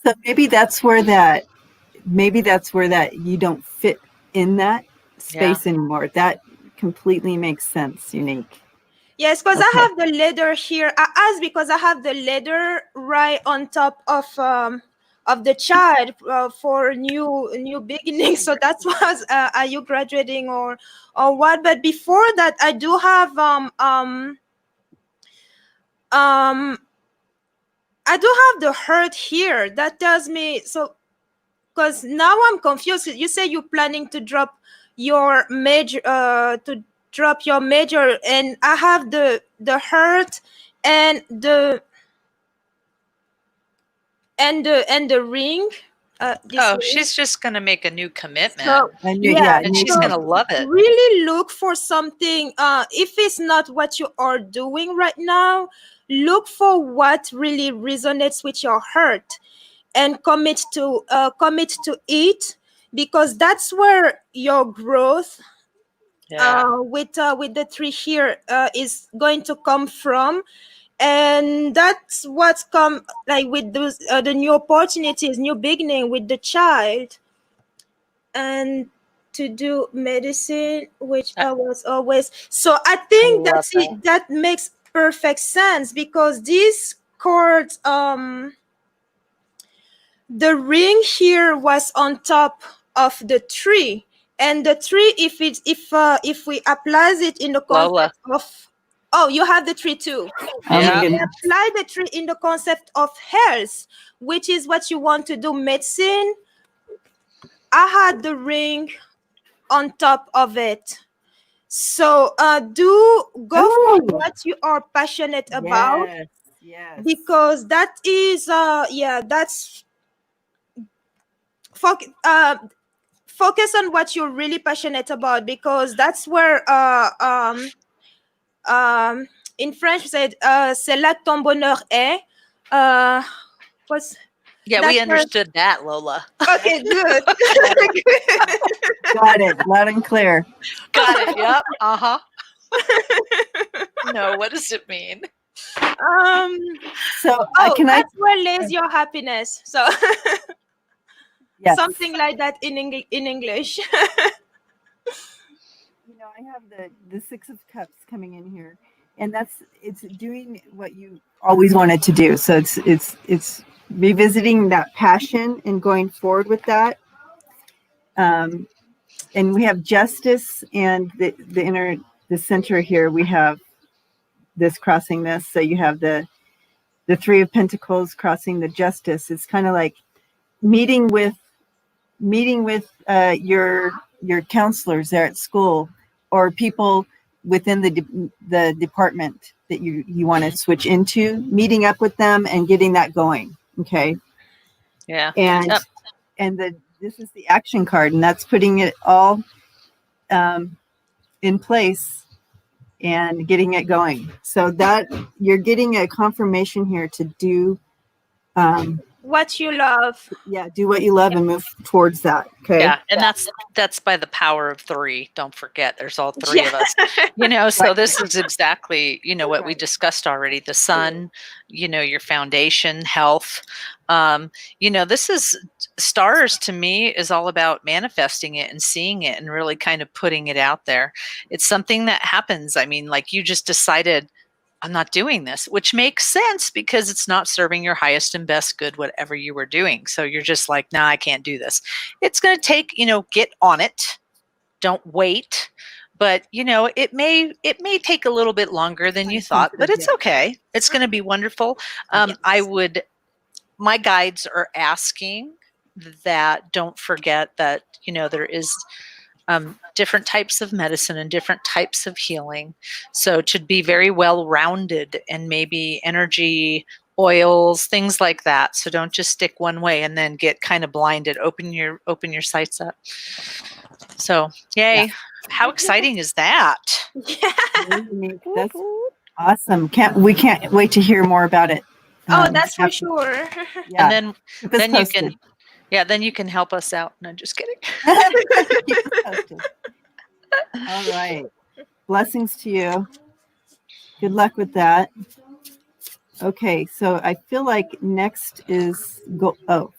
So maybe that's where that you don't fit in that space anymore. That completely makes sense, Unique. Yes, because I have the letter here. I asked because I have the letter right on top of the child for new beginnings. So that's why are you graduating or what? But before that, I do have I do have the hurt here. That tells me so. Because now I'm confused. You say you're planning to drop your major, and I have the hurt and the ring. She's just gonna make a new commitment. So, and she's gonna love it. Really look for something. If it's not what you are doing right now, look for what really resonates with your heart, and commit to it, because that's where your growth with the 3 here is going to come from. And that's what's come like with those the new opportunities, new beginning with the child, and to do medicine, which I was always. So I think that makes perfect sense, because these chords the ring here was on top of the tree, and the tree, if we applies it in the context of Oh, you have the tree too. Oh my Yeah. goodness. Apply the tree in the concept of health, which is what you want to do. Medicine, I had the ring on top of it. So go for Oh, what you are passionate about, yes. because that is that's focus on what you're really passionate about, because that's where in French we said c'est là que ton bonheur est. What's Yeah, that's we where, understood that, Lola. okay, good. Got it. Loud and clear. Got it. Yep. Uh-huh. No, what does it mean? So That's where lays your happiness. So yes. something like that in English. I have the 6 of Cups coming in here, and it's doing what you always wanted to do. So it's revisiting that passion and going forward with that. And we have Justice, and the center here we have this crossing this. So you have the 3 of Pentacles crossing the Justice. It's kind of like meeting with your counselors there at school, or people within the department that you want to switch into, meeting up with them and getting that going. Okay. Yeah. And Yep. this is the action card, and that's putting it all in place and getting it going. So that you're getting a confirmation here to do What you love. do what you love and move towards that. Okay. Yeah, and that's by the power of 3. Don't forget, there's all 3 of us. So this is exactly, what we discussed already. The sun, your foundation, health. This is stars to me is all about manifesting it and seeing it and really kind of putting it out there. It's something that happens. I mean, like you just decided, I'm not doing this, which makes sense because it's not serving your highest and best good, whatever you were doing. So you're just like, nah, I can't do this. It's going to take, get on it. Don't wait. But, it may take a little bit longer than you thought, but it's okay. It's going to be wonderful. My guides are asking that don't forget that, there is different types of medicine and different types of healing. So to be very well rounded, and maybe energy, oils, things like that. So don't just stick one way and then get kind of blinded. Open your sights up. So yay. Yeah. How exciting is that? Yeah. That's awesome. We can't wait to hear more about it. That's for sure. Yeah. And then you can then you can help us out. No, just kidding. All right. Blessings to you. Good luck with that. Okay, so I feel like next is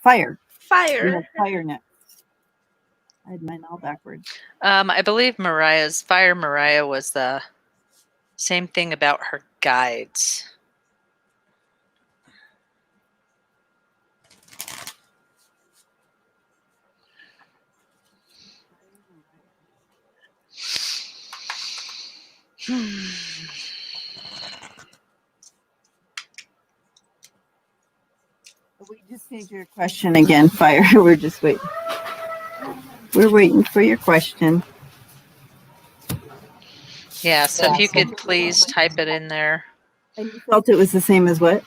fire. Fire. Fire next. I had mine all backwards. I believe Mariah was the same thing about her guides. We just need your question again, Fire. We're just waiting. We're waiting for your question. Yeah, so if you could please type it in there. And you felt it was the same as what?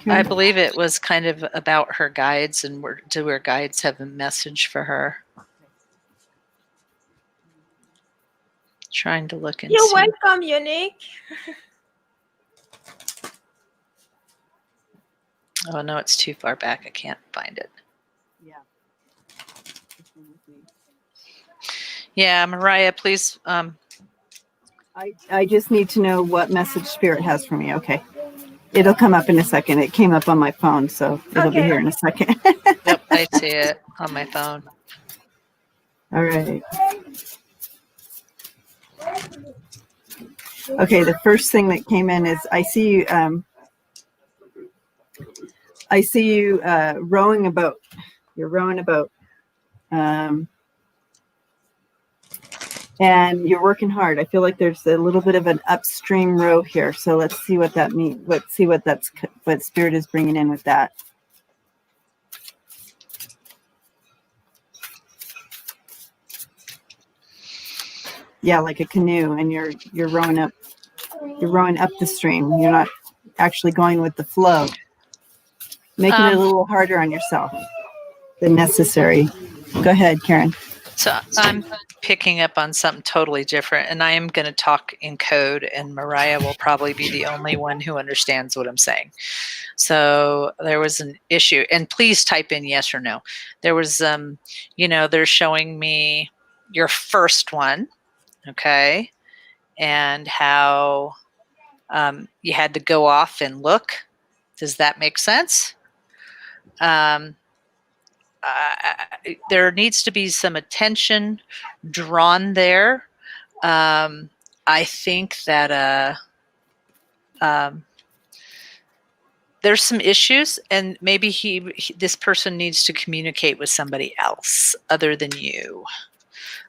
I believe it was kind of about her guides, and do her guides have a message for her? Trying to look and You're see. welcome, Unique. Oh no, it's too far back. I can't find it. Yeah. Yeah, Mariah, please. I just need to know what message Spirit has for me. Okay. It'll come up in a second. It came up on my phone, so it'll be here in a second. Yep, I see it on my phone. All right. Okay, the first thing that came in is I see you rowing a boat. You're rowing a boat. and you're working hard. I feel like there's a little bit of an upstream row here. So let's see what that means. Let's see what Spirit is bringing in with that. Yeah, like a canoe, and you're rowing up. You're rowing up the stream. You're not actually going with the flow, making it a little harder on yourself than necessary. Go ahead, Karen. So I'm picking up on something totally different, and I am going to talk in code, and Mariah will probably be the only one who understands what I'm saying. So there was an issue, and please type in yes or no. There was, they're showing me your first one, okay, and how you had to go off and look. Does that make sense? There needs to be some attention drawn there. I think that there's some issues, and maybe this person needs to communicate with somebody else other than you.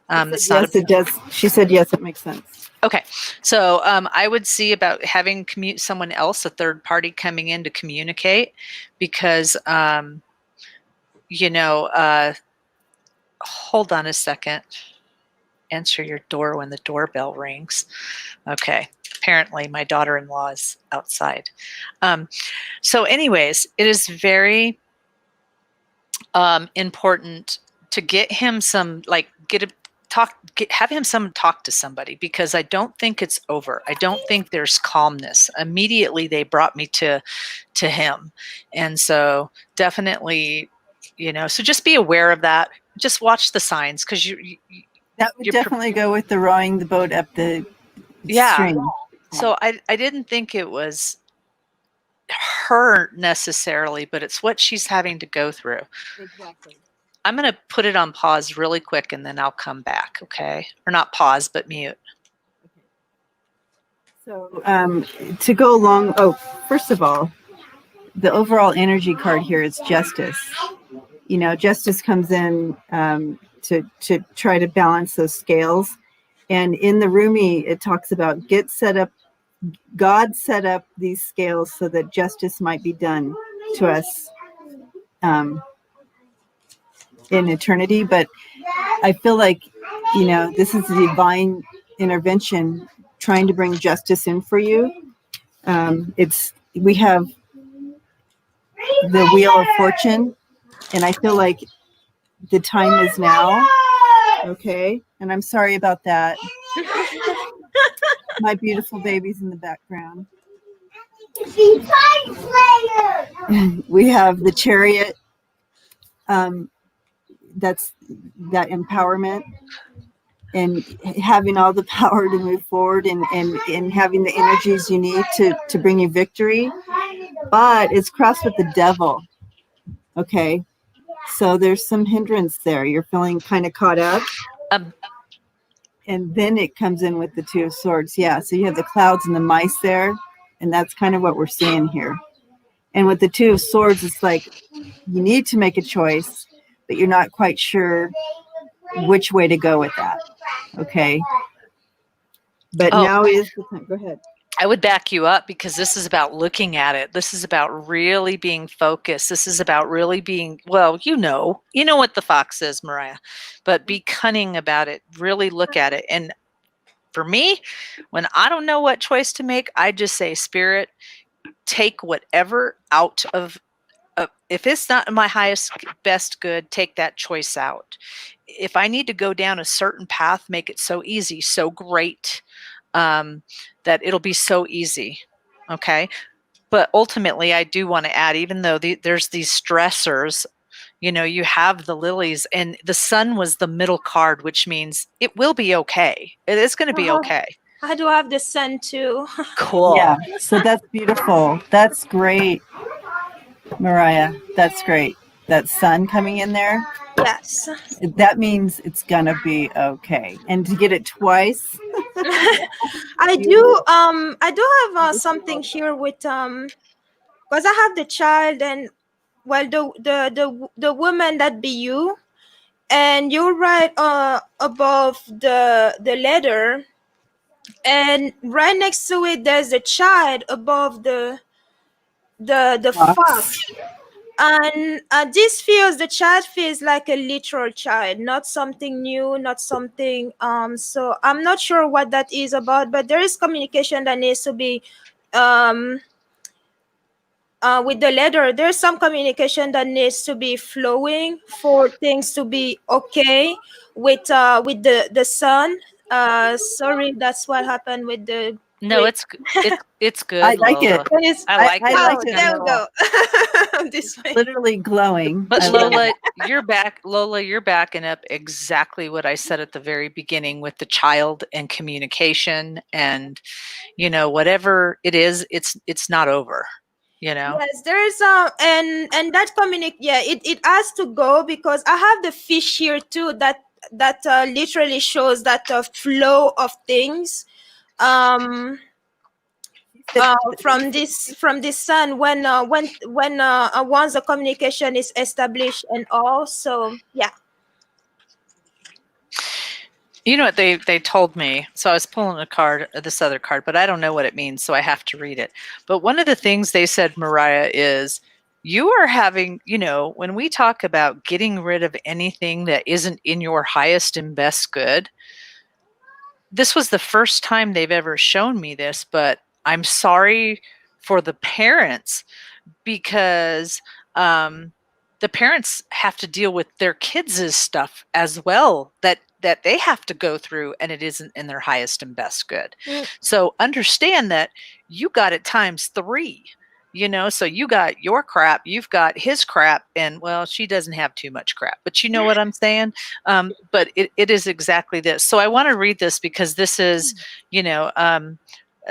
Yes, it does. She said yes, it makes sense. Okay, so I would see about having someone else, a third party, coming in to communicate, because hold on a second. Answer your door when the doorbell rings. Okay. Apparently, my daughter-in-law is outside. So anyways, it is very important to get him some, have him talk to somebody, because I don't think it's over. I don't think there's calmness. Immediately, they brought me to him. And so definitely, so just be aware of that. Just watch the signs, because that would definitely go with the rowing the boat up the stream. So I didn't think it was her necessarily, but it's what she's having to go through. Exactly. I'm going to put it on pause really quick, and then I'll come back, okay? Or not pause, but mute. So to go along, first of all, the overall energy card here is justice. Justice comes in to try to balance those scales. And in the Rumi, it talks about God set up these scales so that justice might be done to us in eternity. But I feel like, this is a divine intervention trying to bring justice in for you. We have the Wheel of Fortune, and I feel like the time is now. Okay. And I'm sorry about that. My beautiful baby's in the background. We have the Chariot. That's that empowerment and having all the power to move forward and having the energies you need to bring you victory. But it's crossed with the devil. Okay. So there's some hindrance there. You're feeling kind of caught up. And then it comes in with the Two of Swords. Yeah. So you have the clouds and the mice there. And that's kind of what we're seeing here. And with the Two of Swords, it's like you need to make a choice, but you're not quite sure which way to go with that. Okay. But now is the time. Go ahead. I would back you up, because this is about looking at it. This is about really being focused. This is about really being, you know what the fox is, Mariah, but be cunning about it. Really look at it. And for me, when I don't know what choice to make, I just say, Spirit, take whatever out of, if it's not my highest, best good, take that choice out. If I need to go down a certain path, make it so easy, so great, that it'll be so easy. Okay. But ultimately, I do want to add, even though there's these stressors, you have the lilies, and the sun was the middle card, which means it will be okay. It is going to be okay. I do have the sun too. Cool. Yeah. So that's beautiful. That's great, Mariah. That's great. That sun coming in there. Yes. That means it's gonna be okay. And to get it twice. I do have something here with because I have the child, and the woman that be you, and you write above the letter, and right next to it there's a child above the fox. And the child feels like a literal child, not something new, not something so I'm not sure what that is about, but there is communication that needs to be um with the letter. There's some communication that needs to be flowing for things to be okay with the son. Sorry, that's what happened with the No, green. it's I good, like it. Lola. It's, I like I it. like oh, it there a we lot. go. This way. Literally glowing. But I love Lola, it. you're back. Lola, you're backing up exactly what I said at the very beginning with the child and communication, and whatever it is, it's not over. Yes, there is and that communic yeah, it has to go, because I have the fish here too, that literally shows that flow of things um from this sun, when once the communication is established and all. So yeah. You know what they told me? So I was pulling a card, this other card, but I don't know what it means, so I have to read it. But one of the things they said, Mariah, is you are having, when we talk about getting rid of anything that isn't in your highest and best good, this was the first time they've ever shown me this, but I'm sorry for the parents, because the parents have to deal with their kids' stuff as well, that they have to go through, and it isn't in their highest and best good. Mm. So understand that you got it times 3. So you got your crap, you've got his crap, and well, she doesn't have too much crap, but you know what I'm saying. But it is exactly this. So I want to read this, because this is, and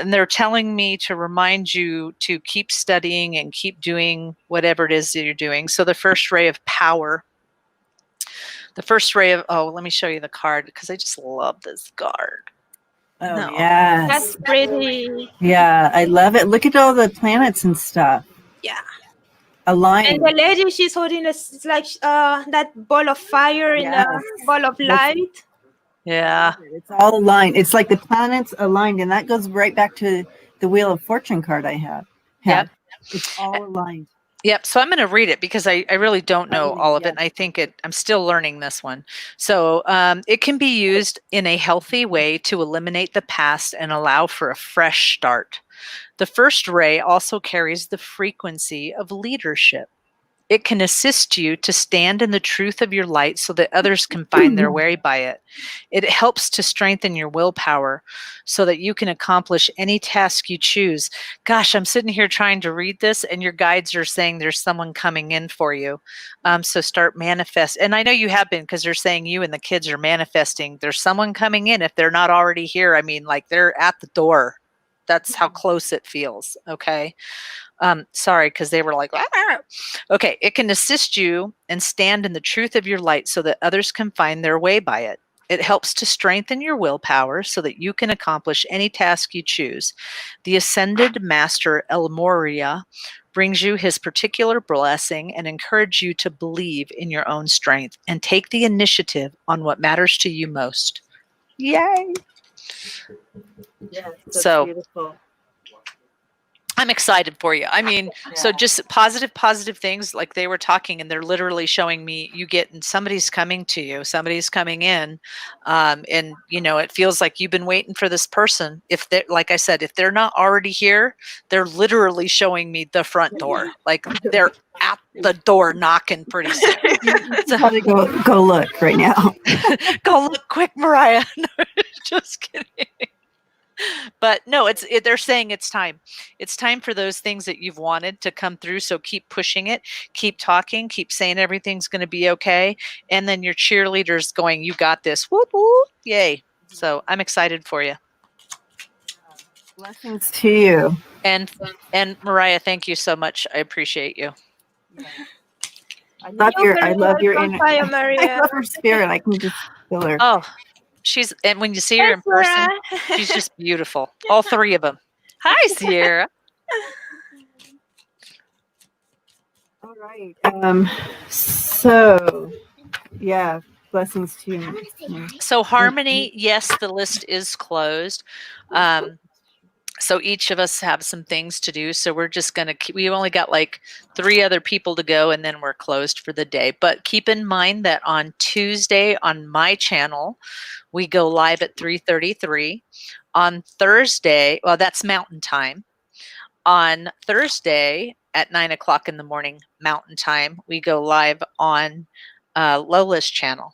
they're telling me to remind you to keep studying and keep doing whatever it is that you're doing. So the first ray of power, let me show you the card, because I just love this card. Oh, No. yes. That's pretty. Yeah, I love it. Look at all the planets and stuff. Yeah. Aligned. And the lady, she's holding it's like that ball of fire in a ball of light. Yeah. It's all aligned. It's like the planets aligned, and that goes right back to the Wheel of Fortune card I have. Yep. It's all aligned. Yep. So I'm going to read it, because I really don't know all of it. And I think I'm still learning this one. So it can be used in a healthy way to eliminate the past and allow for a fresh start. The first ray also carries the frequency of leadership. It can assist you to stand in the truth of your light so that others can find their way by it. It helps to strengthen your willpower so that you can accomplish any task you choose. Gosh, I'm sitting here trying to read this, and your guides are saying there's someone coming in for you. So start manifest. And I know you have been, because they're saying you and the kids are manifesting. There's someone coming in if they're not already here. I mean, like, they're at the door. That's how close it feels. Okay. Sorry, because they were like, "Ah." Okay, it can assist you and stand in the truth of your light so that others can find their way by it. It helps to strengthen your willpower so that you can accomplish any task you choose. The ascended master El Moria brings you his particular blessing and encourage you to believe in your own strength and take the initiative on what matters to you most. Yay! Yes, that's So beautiful. I'm excited for you. I mean, so just positive things, like they were talking, and they're literally showing me somebody's coming to you, somebody's coming in. And it feels like you've been waiting for this person. If they're, like I said, if they're not already here, they're literally showing me the front door. Like they're at the door knocking pretty soon. So how to go look right now. Go look quick, Mariah. No, just kidding. But no, they're saying it's time. It's time for those things that you've wanted to come through. So keep pushing it, keep talking, keep saying everything's going to be okay. And then your cheerleaders going, you got this. Whoop, whoop. Yay. So I'm excited for you. Blessings to you. And Mariah, thank you so much. I appreciate you. I love your Fire, I Maria. love her spirit. I can just feel her. Oh, and when you see her in person, she's just beautiful. All 3 of them. Hi, Sierra. All right. So yeah, Blessings to you. So Harmony, yes, the list is closed. So each of us have some things to do. So we're just going to, we only got like 3 other people to go and then we're closed for the day. But keep in mind that on Tuesday on my channel, we go live at 3:33. On Thursday, well, that's Mountain Time. On Thursday at 9 o'clock in the morning Mountain Time, we go live on Lola's channel.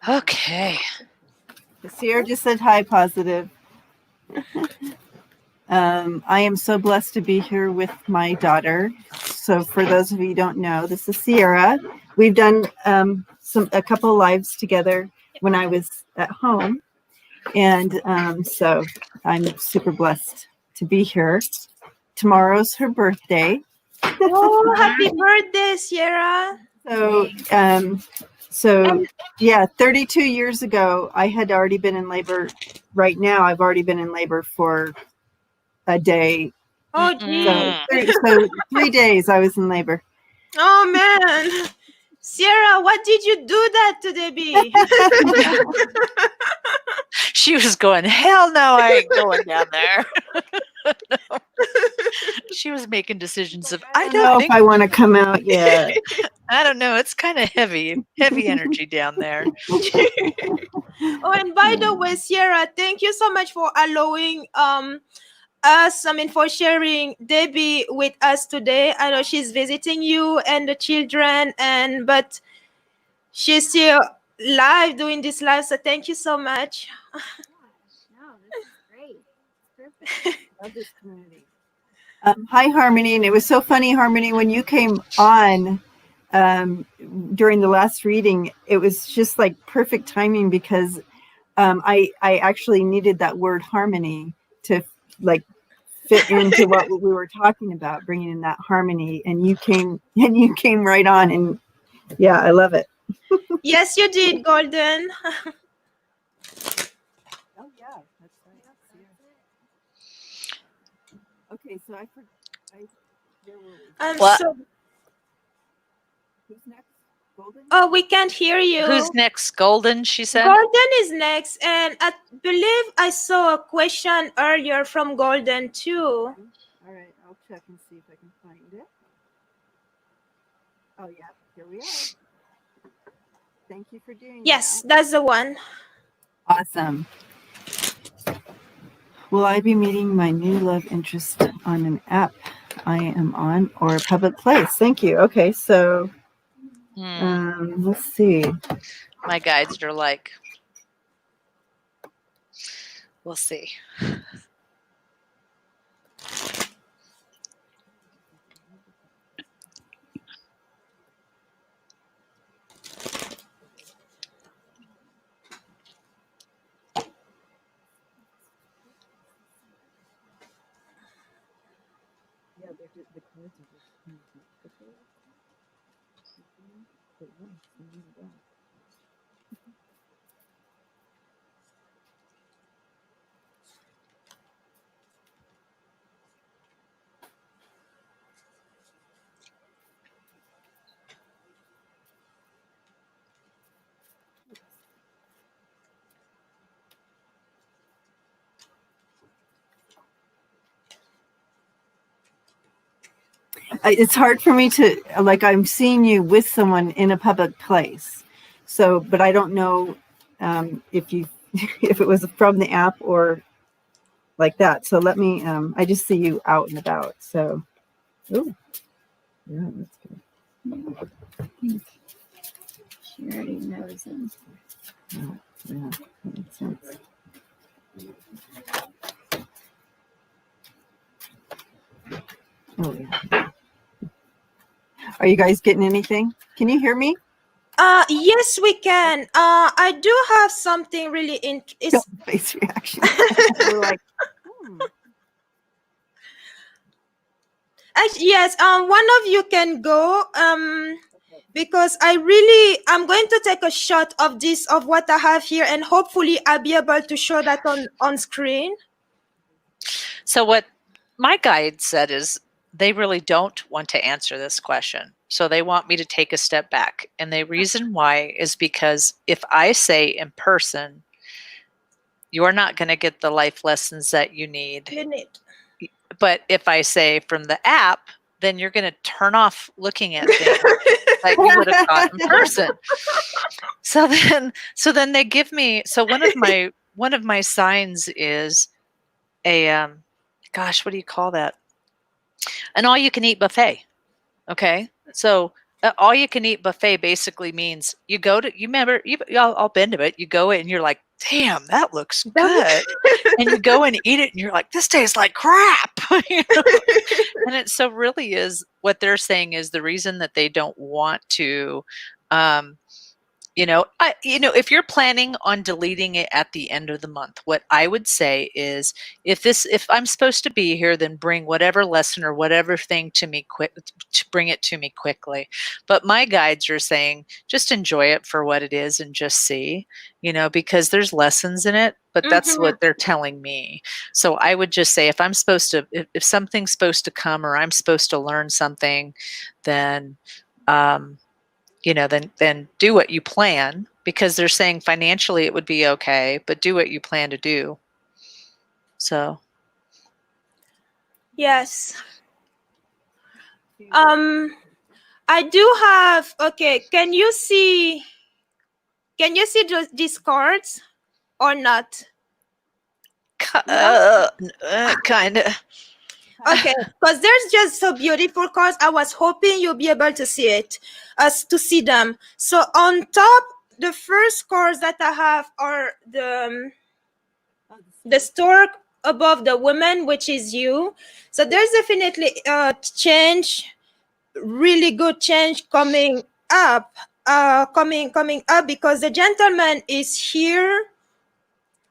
Okay. Sierra just said hi, Positive. I am so blessed to be here with my daughter. So for those of you who don't know, this is Sierra. We've done a couple lives together when I was at home. And so I'm super blessed to be here. Tomorrow's her birthday. Oh, happy birthday, Sierra. So yeah, 32 years ago, I had already been in labor. Right now, I've already been in labor for a day. Oh, geez. So 3 days I was in labor. Oh, man. Sierra, what did you do that to Debbie? She was going, hell no, I ain't going down there. No. She was making decisions of, I don't know if I want to come out yet. I don't know. It's kind of heavy energy down there. Oh, and by the way, Sierra, thank you so much for allowing us, for sharing Debbie with us today. I know she's visiting you and the children, but she's still live doing this live, so thank you so much. No, this is great. Perfect. Love this community. Hi, Harmony, and it was so funny, Harmony, when you came on during the last reading, it was just like perfect timing because I actually needed that word harmony to like fit into what we were talking about, bringing in that harmony, and you came right on, and yeah, I love it. Yes, you did, Golden. Oh yeah, that's right. Okay, so where were we? So, Who's next? Golden? oh, we can't hear you. Who's next? Golden, she said? Golden is next, and I believe I saw a question earlier from Golden too. All right, I'll check and see if I can find it. Oh yeah, here we are. Thank you for doing that. Yes, that's the one. Awesome. Will I be meeting my new love interest on an app I am on or a public place? Thank you. Okay, so let's see. My guides are like, we'll see. It's hard for me to, like, I'm seeing you with someone in a public place. So, but I don't know if it was from the app or like that. So let me, I just see you out and about. So, ooh, yeah, that's good. She already knows him. Yeah, that makes sense. Oh, yeah. Are you guys getting anything? Can you hear me? Yes, we can. I do have something really interesting. Face reaction. We're like, Actually, yes. One of you can go. Because I'm going to take a shot of what I have here, and hopefully I'll be able to show that on screen. So what my guide said is they really don't want to answer this question. So they want me to take a step back. And the reason why is because if I say in person, you're not going to get the life lessons that you need. You need. But if I say from the app, then you're going to turn off looking at things that you would have got in person. So then they give me, so one of my signs is a gosh, what do you call that? An all you can eat buffet. Okay. So all you can eat buffet basically means you go to, you remember, I'll bend to it. You go in and you're like, damn, that looks good. And you go and eat it and you're like, this tastes like crap. You know? And it so really is what they're saying is the reason that they don't want to, if you're planning on deleting it at the end of the month, what I would say is if I'm supposed to be here, then bring whatever lesson or whatever thing to me bring it to me quickly. But my guides are saying just enjoy it for what it is and just see, because there's lessons in it, but that's what they're telling me. So I would just say if something's supposed to come or I'm supposed to learn something, then then do what you plan, because they're saying financially it would be okay, but do what you plan to do. So. Yes. I do have, okay, can you see these cards or not? Kind of. Okay, because there's just so beautiful cards. I was hoping you'll be able to see it, to see them. So on top, the first cards that I have are the stork above the woman, which is you. So there's definitely change, really good change coming up, coming up, because the gentleman is here.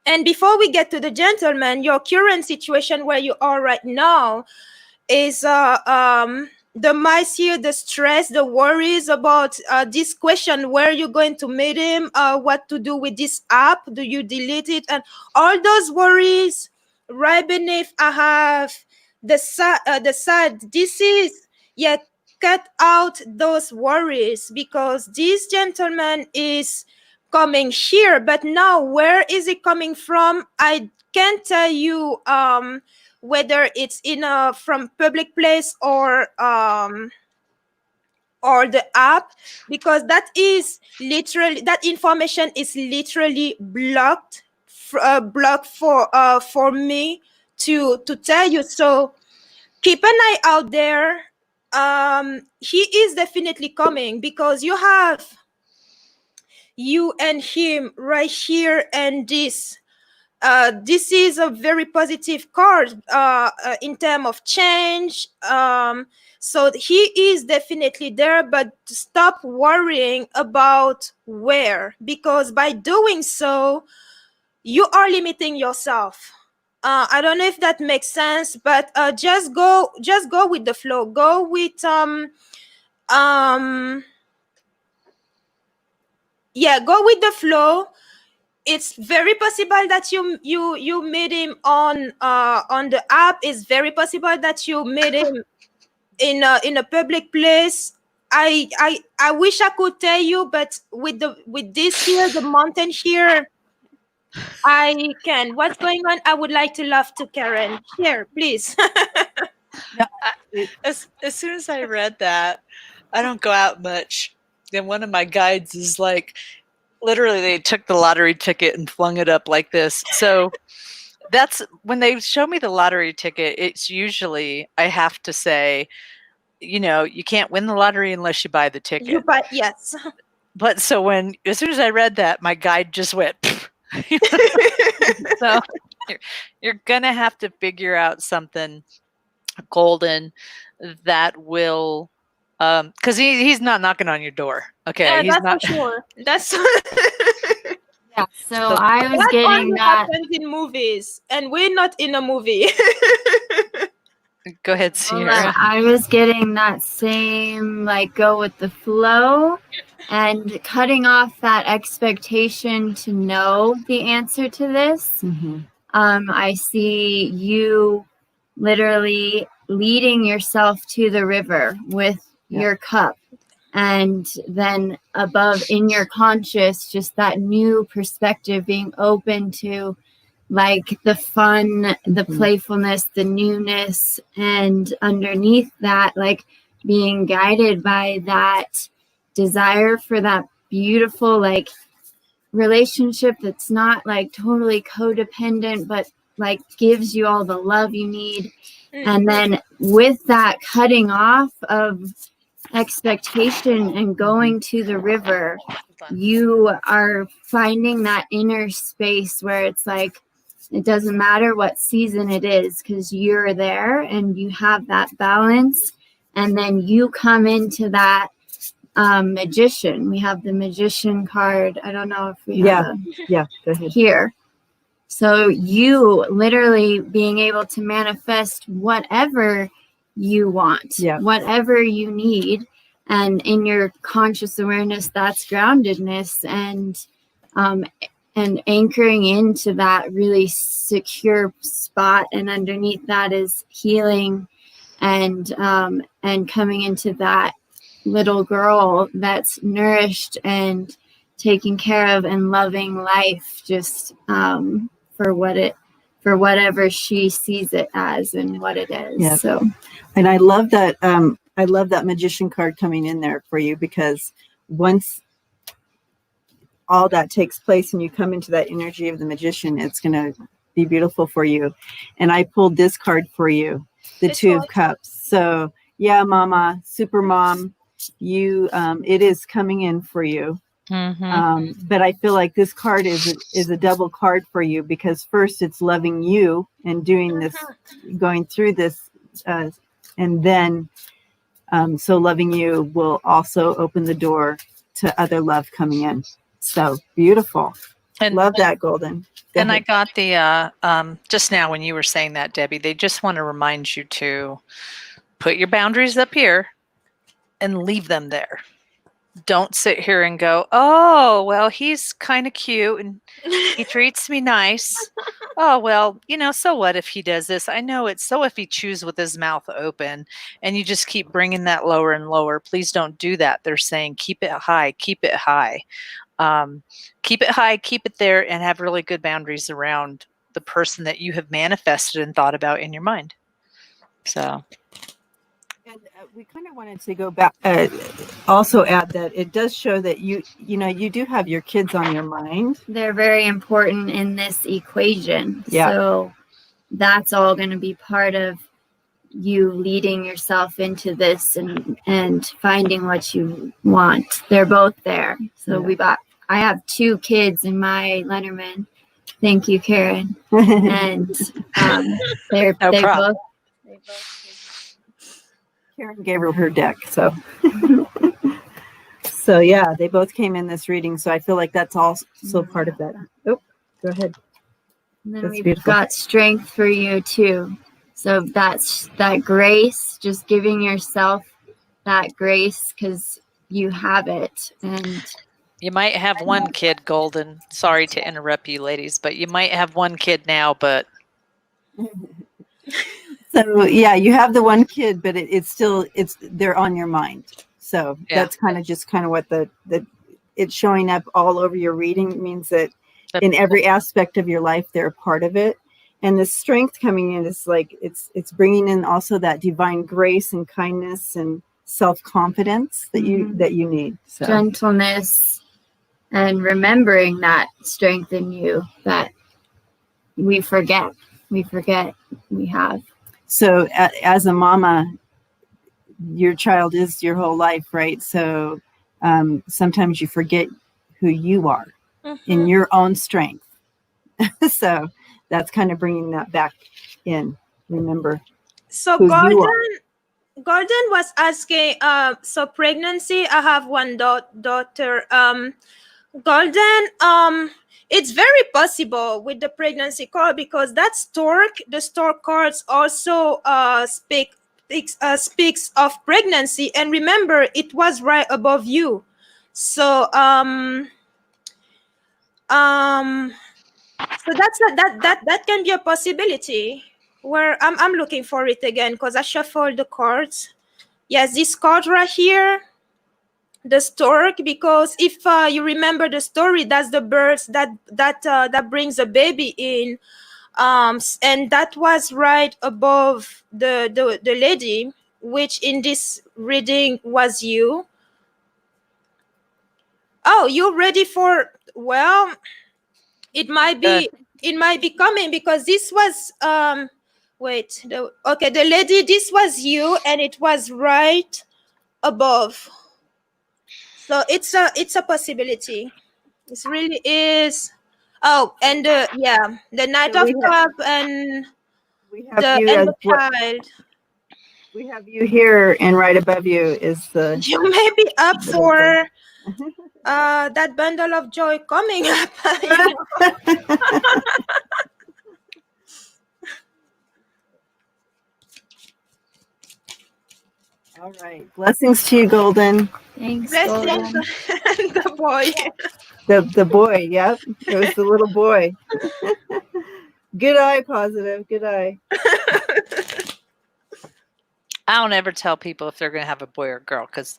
And before we get to the gentleman, your current situation where you are right now is the mice here, the stress, the worries about this question, where you're going to meet him, what to do with this app, do you delete it, and all those worries. Right beneath, I have the side. This is, cut out those worries, because this gentleman is coming here, but now where is it coming from? I can't tell you whether it's in a from public place or the app, because that information is literally blocked for me to tell you. So keep an eye out there. He is definitely coming, because you have you and him right here, and this is a very positive card in terms of change. So he is definitely there, but stop worrying about where, because by doing so, you are limiting yourself. I don't know if that makes sense, but just go with the flow. Go with go with the flow. It's very possible that you meet him on the app. It's very possible that you meet him in a public place. I wish I could tell you, but with this here, the mountain here, I can. What's going on? I would like to love to Karen. Here, please. As soon as I read that, I don't go out much. Then one of my guides is like, literally, they took the lottery ticket and flung it up like this. So that's when they show me the lottery ticket. It's usually I have to say, you can't win the lottery unless you buy the ticket. You buy, yes. But so as soon as I read that, my guide just went. So you're gonna have to figure out something golden that will, because he's not knocking on your door. Okay, Yeah, he's that's not. for sure. That's Yeah, so I was that getting only that. happens in movies, and we're not in a movie. Go ahead, Sierra. I was getting that same, like, go with the flow and cutting off that expectation to know the answer to this. I see you literally leading yourself to the river with your cup. And then above in your conscious, just that new perspective, being open to like the fun, the playfulness, the newness, and underneath that, like being guided by that desire for that beautiful, like relationship that's not like totally codependent, but like gives you all the love you need. And then with that cutting off of expectation and going to the river, you are finding that inner space where it's like, it doesn't matter what season it is, because you're there and you have that balance. And then you come into that magician. We have the magician card. I don't know if we have go ahead. here. So you literally being able to manifest whatever you want, whatever you need. And in your conscious awareness, that's groundedness and anchoring into that really secure spot. And underneath that is healing and coming into that little girl that's nourished and taken care of and loving life, just for whatever she sees it as and what it is. So, and I love that magician card coming in there for you, because once all that takes place and you come into that energy of the magician, it's going to be beautiful for you. And I pulled this card for you, the Two of Cups. So yeah, Mama, super mom, you it is coming in for you. But I feel like this card is a double card for you, because first it's loving you and doing this, going through this, and then so loving you will also open the door to other love coming in. So beautiful. And love that, Golden. And I got the just now when you were saying that, Debbie, they just want to remind you to put your boundaries up here and leave them there. Don't sit here and go, oh, well, he's kind of cute and he treats me nice. Oh, well, so what if he does this? I know it's so if he chews with his mouth open, and you just keep bringing that lower and lower. Please don't do that. They're saying keep it high, keep it high. Keep it high, keep it there, and have really good boundaries around the person that you have manifested and thought about in your mind. So. And we kind of wanted to go back, also add that it does show that you do have your kids on your mind. They're very important in this equation. Yeah. So that's all going to be part of you leading yourself into this and finding what you want. They're both there. So I have 2 kids in my Lenormand. Thank you, Karen. And they both. Karen gave her deck, so so yeah, they both came in this reading. So I feel like that's also part of that. Oh, go ahead. And then we've got strength for you too. So that's that grace, just giving yourself that grace because you have it. And you might have one kid, Golden. Sorry to interrupt you, ladies, but you might have one kid now, but. So yeah, you have the one kid, but it's they're on your mind. So that's kind of what the it's showing up all over your reading means that in every aspect of your life, they're a part of it. And the strength coming in is like, it's bringing in also that divine grace and kindness and self-confidence that you need. So. Gentleness and remembering that strength in you that we forget we have. So as a mama, your child is your whole life, right? So sometimes you forget who you are in your own strength. So that's kind of bringing that back in. Remember. So Gordon was asking, so pregnancy, I have one daughter. Golden, it's very possible with the pregnancy card because that the stork cards also speaks of pregnancy. And remember, it was right above you. So so that can be a possibility. where I'm looking for it again because I shuffled the cards. Yes, this card right here, the stork, because if you remember the story, that's the birds that brings a baby in, and that was right above the lady, which in this reading was you. Oh, you ready for, well, it might be coming because this was wait, okay, the lady, this was you and it was right above. So it's a possibility. It really is. Oh, and the Knight So of we have, Cup and we have you as the what child. we have you here, and right above you is the. You may be up for that bundle of joy coming up. You know? All right. Blessings to you, Golden. Thanks, Blessings, Golden. the boy. The boy, yep. It was the little boy. Good eye, positive. Good eye. I don't ever tell people if they're going to have a boy or girl because,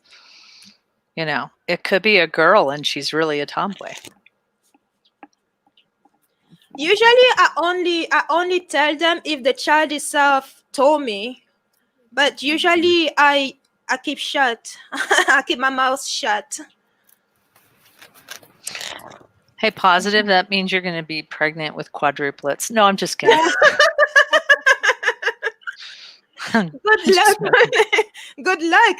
you know, it could be a girl and she's really a tomboy. Usually, I only tell them if the child itself told me, but usually I keep shut. I keep my mouth shut. Hey, positive, that means you're going to be pregnant with quadruplets. No, I'm just kidding. Good luck. Good luck.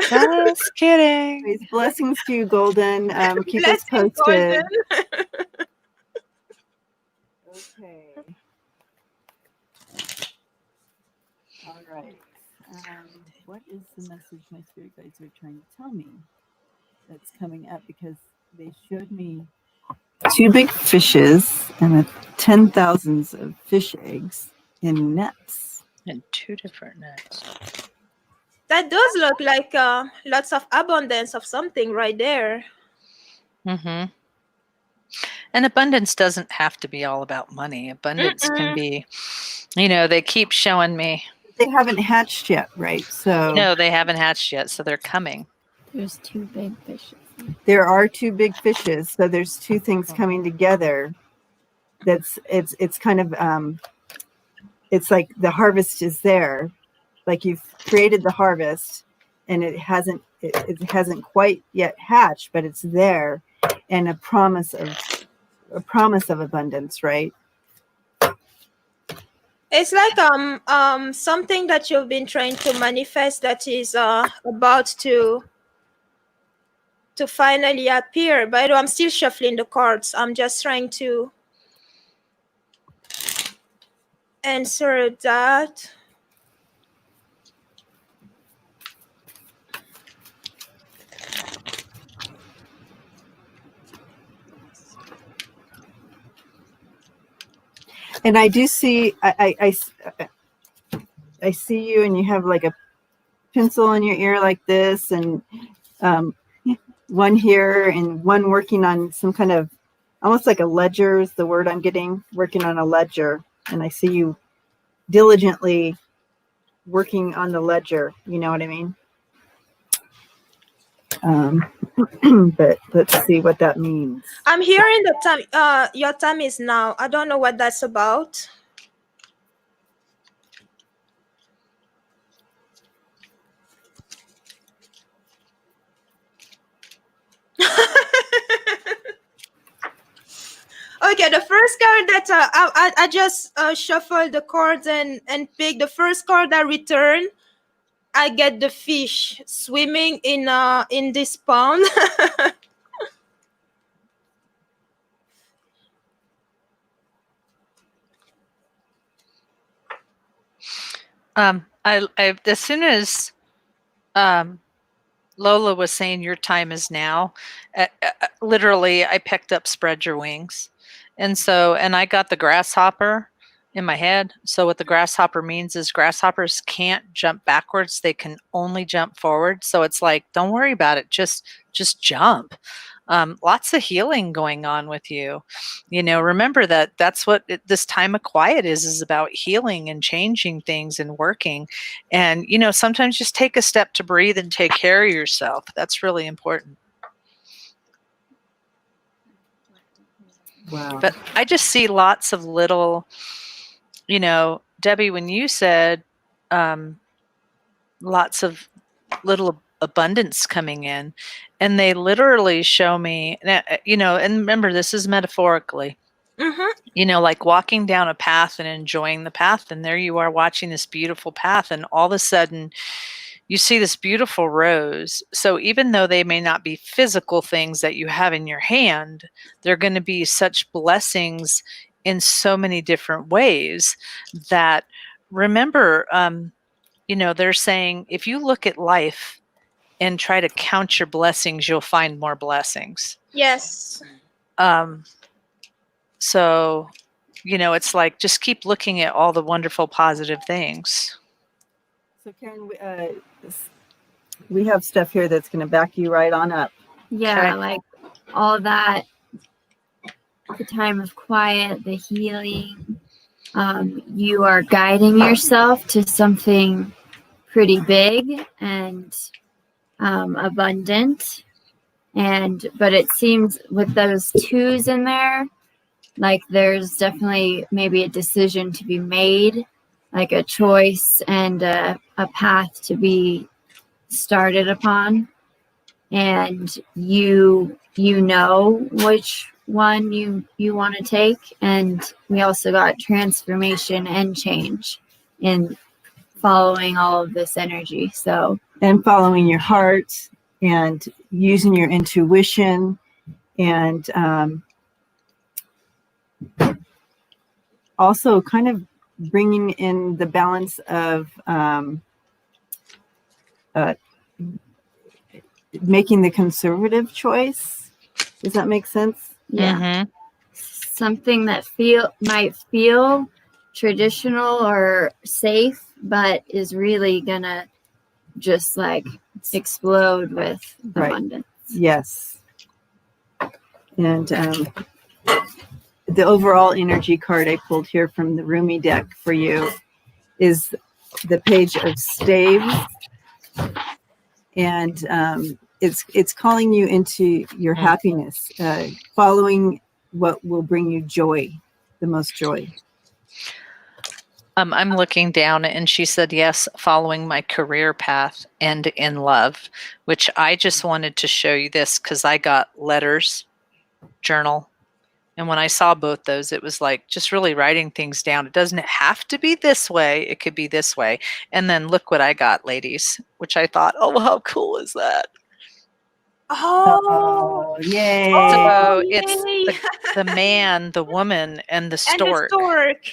Just kidding. Anyways, blessings to you, Golden. Keep us Blessings, posted. Golden. Okay. All right. What is the message my spirit guides are trying to tell me that's coming up? Because they showed me 2 big fishes and 10,000s of fish eggs in nets. And 2 different nets. That does look like lots of abundance of something right there. Mm-hmm. And abundance doesn't have to be all about money. Abundance can be, you know, they keep showing me. They haven't hatched yet, right? So No, they haven't hatched yet, so they're coming. There's 2 big fishes. there are 2 big fishes. So there's 2 things coming together. It's kind of it's like the harvest is there, like you've created the harvest, and it hasn't quite yet hatched, but it's there, and a promise of abundance, right? It's like something that you've been trying to manifest that is about to finally appear. By the way, I'm still shuffling the cards. I'm just trying to answer that. And I do see I see you, and you have like a pencil in your ear like this, and one here and one working on some kind of almost like a ledger is the word I'm getting, working on a ledger. And I see you diligently working on the ledger, you know what I mean? But let's see what that means. I'm hearing the time. Your time is now. I don't know what that's about. Okay, the first card that I just shuffled the cards and picked the first card I return. I get the fish swimming in this pond. I as soon as Lola was saying your time is now, literally I picked up spread your wings. And I got the grasshopper in my head. So what the grasshopper means is grasshoppers can't jump backwards. They can only jump forward. So it's like, don't worry about it. Just jump. lots of healing going on with you. Remember that that's what this time of quiet is about, healing and changing things and working. And, sometimes just take a step to breathe and take care of yourself. That's really important. Wow. But I just see lots of little, Debbie, when you said lots of little abundance coming in, and they literally show me, and remember, this is metaphorically, like walking down a path and enjoying the path, and there you are watching this beautiful path, and all of a sudden you see this beautiful rose. So even though they may not be physical things that you have in your hand, they're going to be such blessings in so many different ways that, remember, they're saying if you look at life and try to count your blessings, you'll find more blessings. Yes. So, it's like just keep looking at all the wonderful, positive things. So Karen, we have stuff here that's going to back you right on up. Yeah, Okay. like all that, the time of quiet, the healing. You are guiding yourself to something pretty big and abundant. But it seems with those twos in there, like there's definitely maybe a decision to be made, like a choice and a path to be started upon. And you know which one you want to take. And we also got transformation and change in following all of this energy. So, and following your heart and using your intuition and also kind of bringing in the balance of making the conservative choice. Does that make sense? yeah. Mm-hmm. Something that might feel traditional or safe, but is really gonna just like explode with Right. abundance. Yes. And the overall energy card I pulled here from the Rumi deck for you is the Page of Staves. And it's calling you into your happiness, following what will bring you joy, the most joy. I'm looking down, and she said, yes, following my career path and in love, which I just wanted to show you this because I got letters, journal. And when I saw both those, it was like just really writing things down. It doesn't have to be this way. It could be this way. And then look what I got, ladies, which I thought, oh, how cool is that? Oh, yay. So yay. it's the man, the woman, and the And the stork. stork.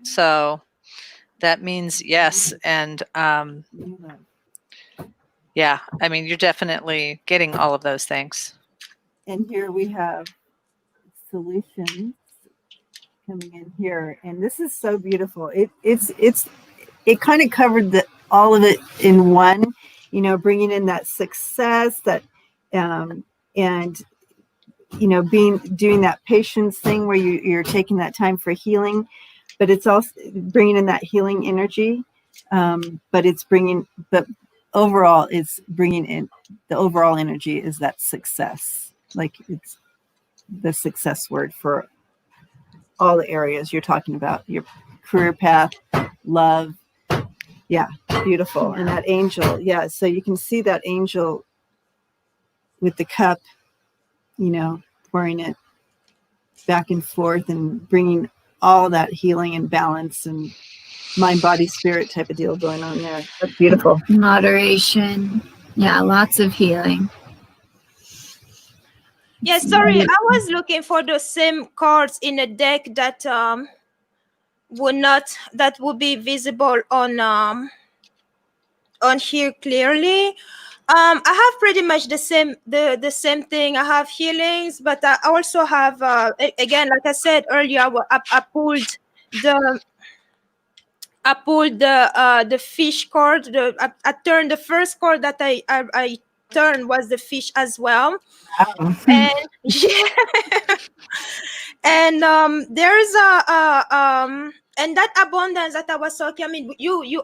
So that means yes. And yeah, I mean, you're definitely getting all of those things. And here we have solutions coming in here, and this is so beautiful. It kind of covered all of it in one, bringing in that success, that and doing that patience thing where you're taking that time for healing, but it's also bringing in that healing energy. But overall, it's bringing in the overall energy is that success. Like it's the success word for all the areas you're talking about, your career path, love. Yeah, beautiful. And that angel, yeah. So you can see that angel with the cup, pouring it back and forth and bringing all that healing and balance and mind, body, spirit type of deal going on there. That's beautiful. Moderation. Yeah, lots of healing. Yeah, sorry, I was looking for the same cards in a deck that would be visible on here clearly. I have pretty much the same thing. I have healings, but I also have again, like I said earlier, I pulled the fish card. I turned the first card that I turn was the fish as well. Wow. And yeah, and there's and that abundance that I was talking. I mean, you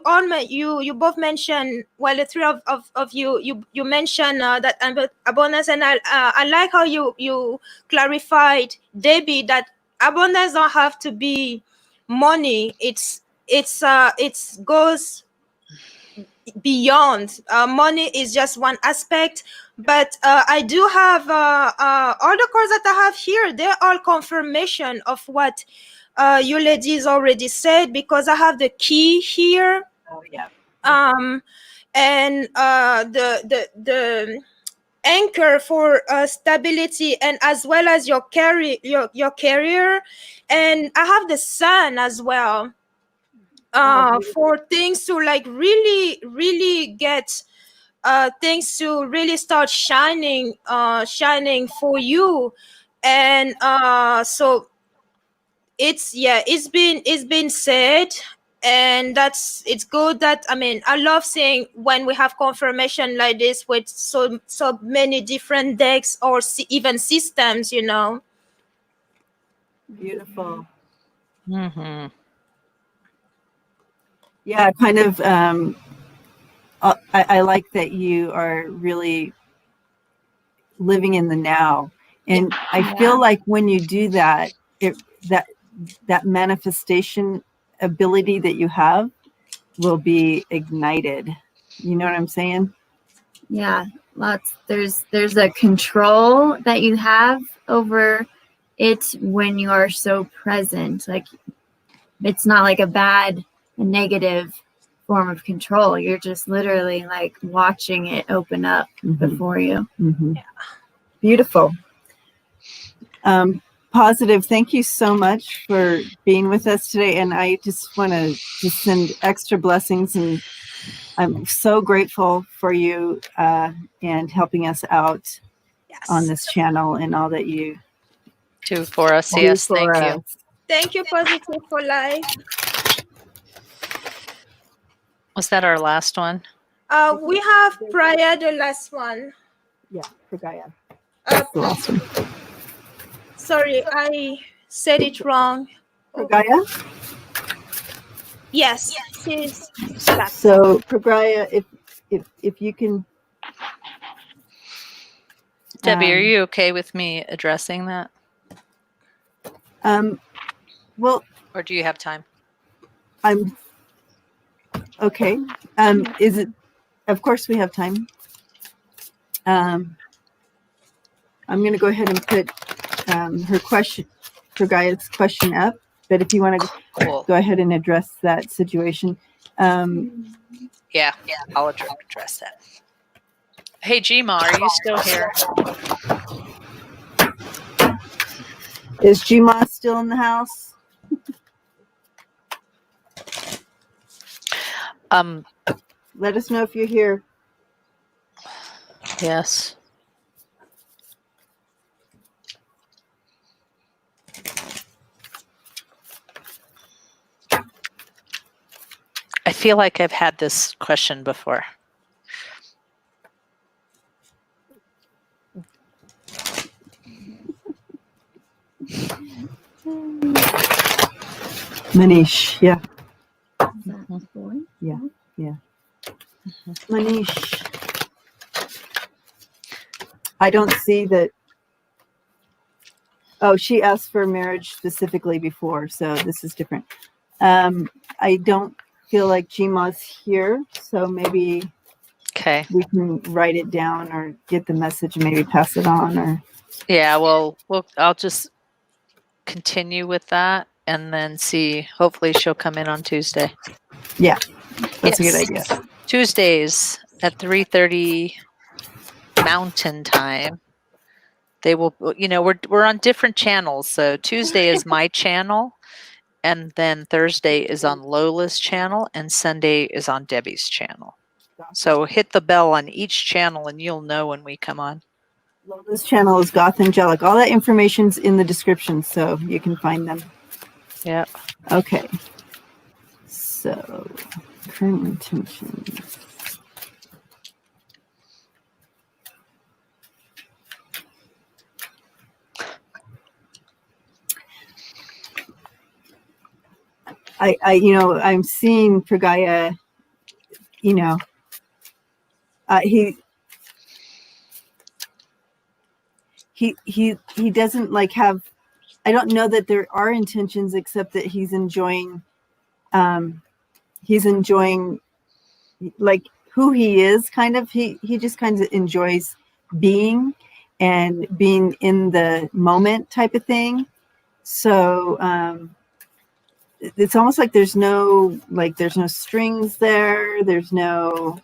both mentioned, well, the three of you mentioned that abundance, and I like how you clarified, Debbie, that abundance don't have to be money. It's goes beyond. Money is just one aspect, but I do have all the cards that I have here. They're all confirmation of what you ladies already said, because I have the key here, Oh, yeah. and the anchor for stability, and as well as your career, and I have the sun as well, for things to like really get things to really start shining for you. And so it's been said, and it's good. That, I mean, I love seeing when we have confirmation like this with so many different decks or even systems, Beautiful. Mm-hmm. Yeah, kind of. I like that you are really living in the now, and I feel like when you do that, that manifestation ability that you have will be ignited. You know what I'm saying? Yeah, there's a control that you have over it when you are so present. Like, it's not like a negative form of control. You're just literally like watching it open up before you. Yeah. Beautiful. Positive, thank you so much for being with us today. And I just want to just send extra blessings, and I'm so grateful for you and helping us out on this channel and all that you Do for us. do Yes, for thank us. you. Thank you, Positive for Life. Was that our last one? We have prior the last one. Yeah, for Gaia. Uh, The last one. Sorry, I said it wrong. For Gaia? Yes, she's back. So, Gaia, if you can. Debbie, are you okay with me addressing that? Well, or do you have time? I'm okay. Is it? Of course, we have time. I'm going to go ahead and put her question, for Gaia's question up. But if you want to go ahead and address that situation. Yeah, I'll address that. Hey, Gma, are you still here? Is Gma still in the house? Let us know if you're here. Yes. I feel like I've had this question before. Manish, yeah. Boy? Yeah. Manish. I don't see that. Oh, she asked for marriage specifically before, so this is different. I don't feel like Gma's here, so maybe we can write it down or get the message and maybe pass it on. Or yeah, well, I'll just continue with that and then see. Hopefully, she'll come in on Tuesday. Yeah, that's a good idea. Tuesdays at 3:30 Mountain Time. They will, we're on different channels. So Tuesday is my channel, and then Thursday is on Lola's channel, and Sunday is on Debbie's channel. So hit the bell on each channel, and you'll know when we come on. Lola's channel is Gothangelik. All that information's in the description, so you can find them. Yeah. Okay. So, current intentions. I'm seeing Pragaya, he doesn't like have, I don't know that there are intentions except that he's enjoying like who he is, kind of. He just kind of enjoys being in the moment type of thing. So it's almost like there's no strings there. There's no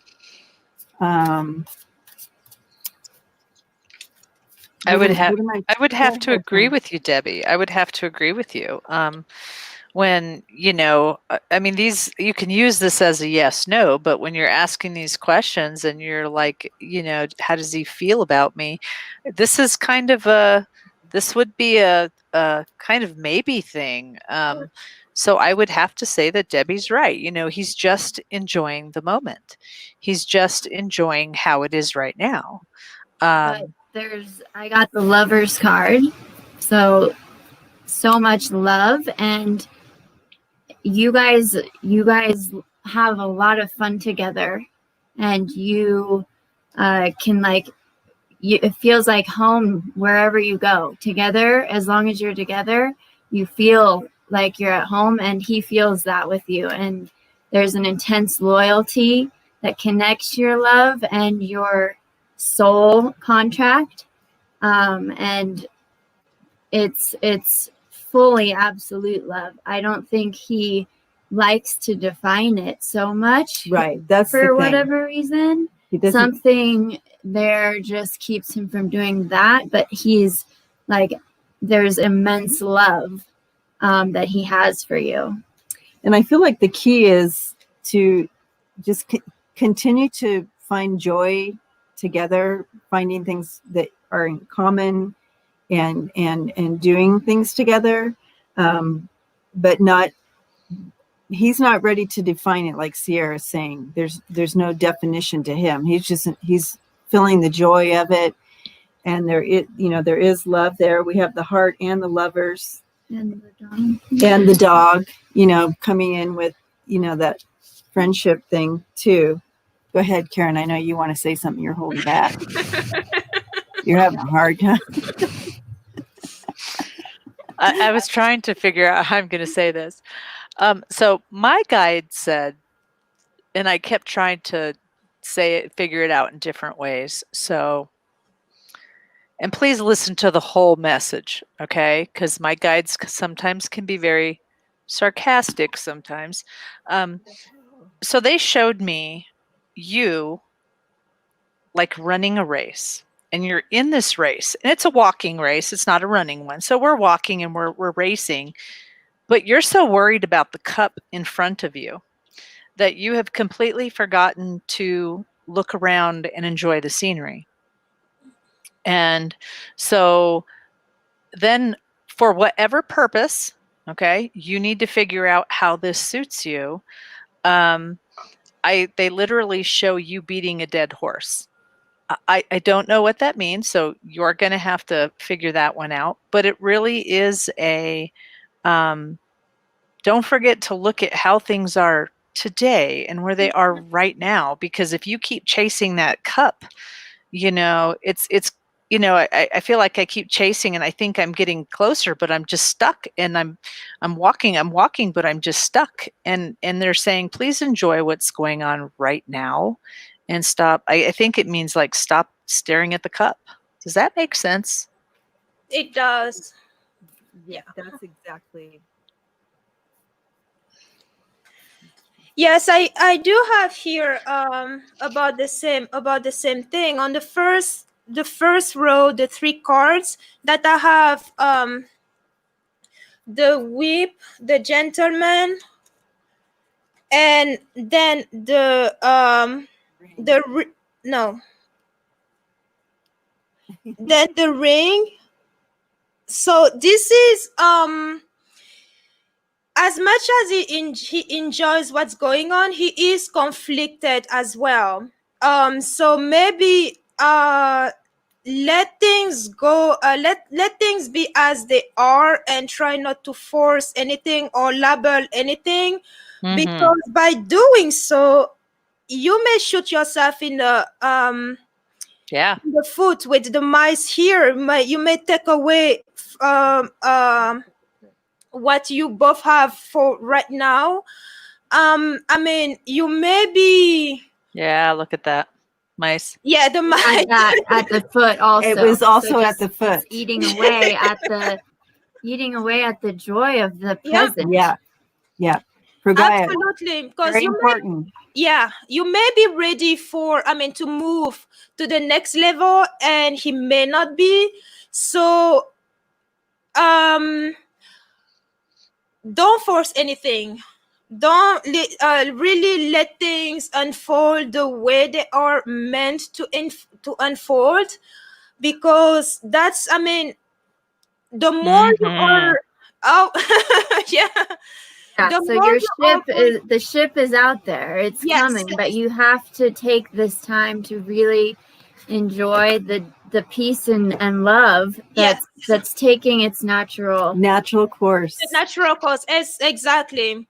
I would have to agree with you, Debbie. I would have to agree with you. When, I mean, you can use this as a yes, no, but when you're asking these questions and you're like, how does he feel about me? This is kind of this would be a kind of maybe thing. So I would have to say that Debbie's right. He's just enjoying the moment. He's just enjoying how it is right now. But I got the lover's card. So much love, and you guys have a lot of fun together, and you can it feels like home wherever you go together. As long as you're together, you feel like you're at home, and he feels that with you, and there's an intense loyalty that connects your love and your soul contract, and it's fully absolute love. I don't think he likes to define it so much, right? That's for whatever reason. Something there just keeps him from doing that, but he's like, there's immense love that he has for you. And I feel like the key is to just continue to find joy together, finding things that are in common, and doing things together, but he's not ready to define it like Sierra's saying. There's no definition to him. He's feeling the joy of it, and there is love there. We have the heart and the lovers and the dog, coming in with that friendship thing too. Go ahead, Karen. I know you want to say something. You're holding back. You're having a hard time. I was trying to figure out how I'm going to say this. So my guide said, and I kept trying to figure it out in different ways. So, and please listen to the whole message, okay? Because my guides sometimes can be very sarcastic sometimes. So they showed me you like running a race, and you're in this race, and it's a walking race. It's not a running one. So we're walking and we're racing, but you're so worried about the cup in front of you that you have completely forgotten to look around and enjoy the scenery. And so then, for whatever purpose, okay, you need to figure out how this suits you. They literally show you beating a dead horse. I don't know what that means, so you're going to have to figure that one out. But it really is don't forget to look at how things are today and where they are right now, because if you keep chasing that cup, it's I feel like I keep chasing, and I think I'm getting closer, but I'm just stuck, and I'm walking, but I'm just stuck. And they're saying, please enjoy what's going on right now and stop. I think it means like stop staring at the cup. Does that make sense? It does. Yeah, that's exactly. Yes, I do have here about the same thing. On the first row, the 3 cards that I have, the whip, the gentleman, and then then the ring. So this is as much as he enjoys what's going on, he is conflicted as well. So maybe let things go, let things be as they are, and try not to force anything or label anything, because by doing so you may shoot yourself in the foot with the mice here. You may take away what you both have for right now. I mean, you may be, look at that mice. yeah, the mice At that, at the foot also. It was also So at the foot. it's eating away at the joy of the present. Yeah. For Gaia. Absolutely, because Very important. You may be ready for, to move to the next level, and he may not be. So don't force anything. Don't really let things unfold the way they are meant to unfold, because that's, the more you are So your the ship is out there. It's coming, but you have to take this time to really enjoy the peace and love that's taking its natural course. The natural course, exactly.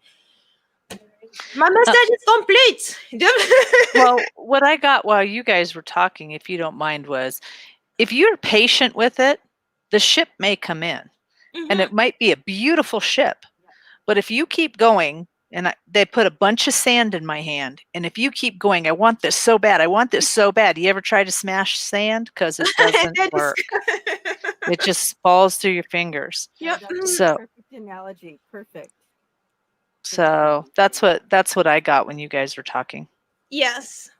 My message is complete. Well, what I got while you guys were talking, if you don't mind, was if you're patient with it, the ship may come in, and it might be a beautiful ship. But if you keep going, and they put a bunch of sand in my hand, and if you keep going, I want this so bad. I want this so bad. You ever try to smash sand? Because it doesn't work. It just falls through your fingers. Yep. So perfect analogy. Perfect. So that's what I got when you guys were talking. Yes.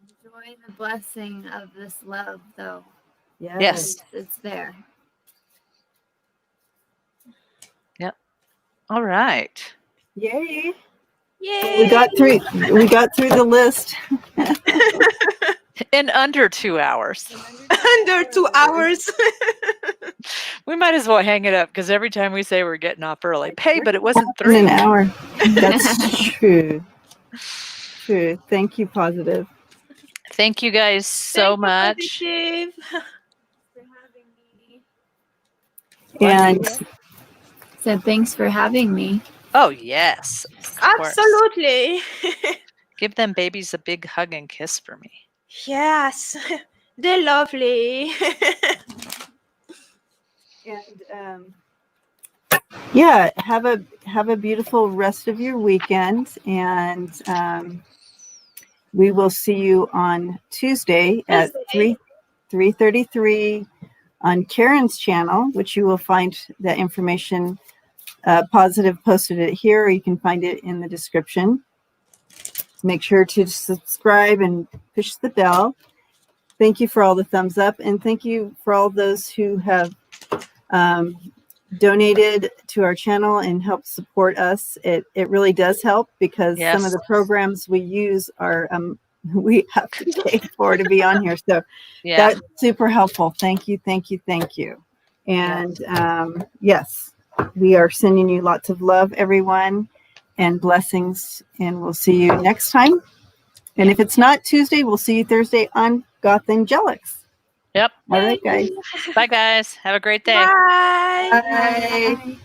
Enjoy the blessing of this love, though. Yes. It's there. Yep. All right. Yay. Yay. We got through the list. In under 2 hours. Under 2 hours. We might as well hang it up, because every time we say we're getting off early, but it wasn't 3. In an hour. That's true. True. Thank you, Positive. Thank you guys so much. Positive. For having me. And So thanks for having me. Oh, yes. Absolutely. Give them babies a big hug and kiss for me. Yes. They're lovely. And yeah, have a beautiful rest of your weekend, and we will see you on Tuesday at 3:33 on Karen's channel, which you will find that information. Positive posted it here, or you can find it in the description. Make sure to subscribe and push the bell. Thank you for all the thumbs up, and thank you for all those who have donated to our channel and helped support us. It really does help, because some of the programs we use are we have to pay for to be on here. So that's super helpful. Thank you. And yes, we are sending you lots of love, everyone, and blessings, and we'll see you next time. And if it's not Tuesday, we'll see you Thursday on Gothangelics. Yep. All right, guys. Bye, guys. Have a great day. Bye. Bye.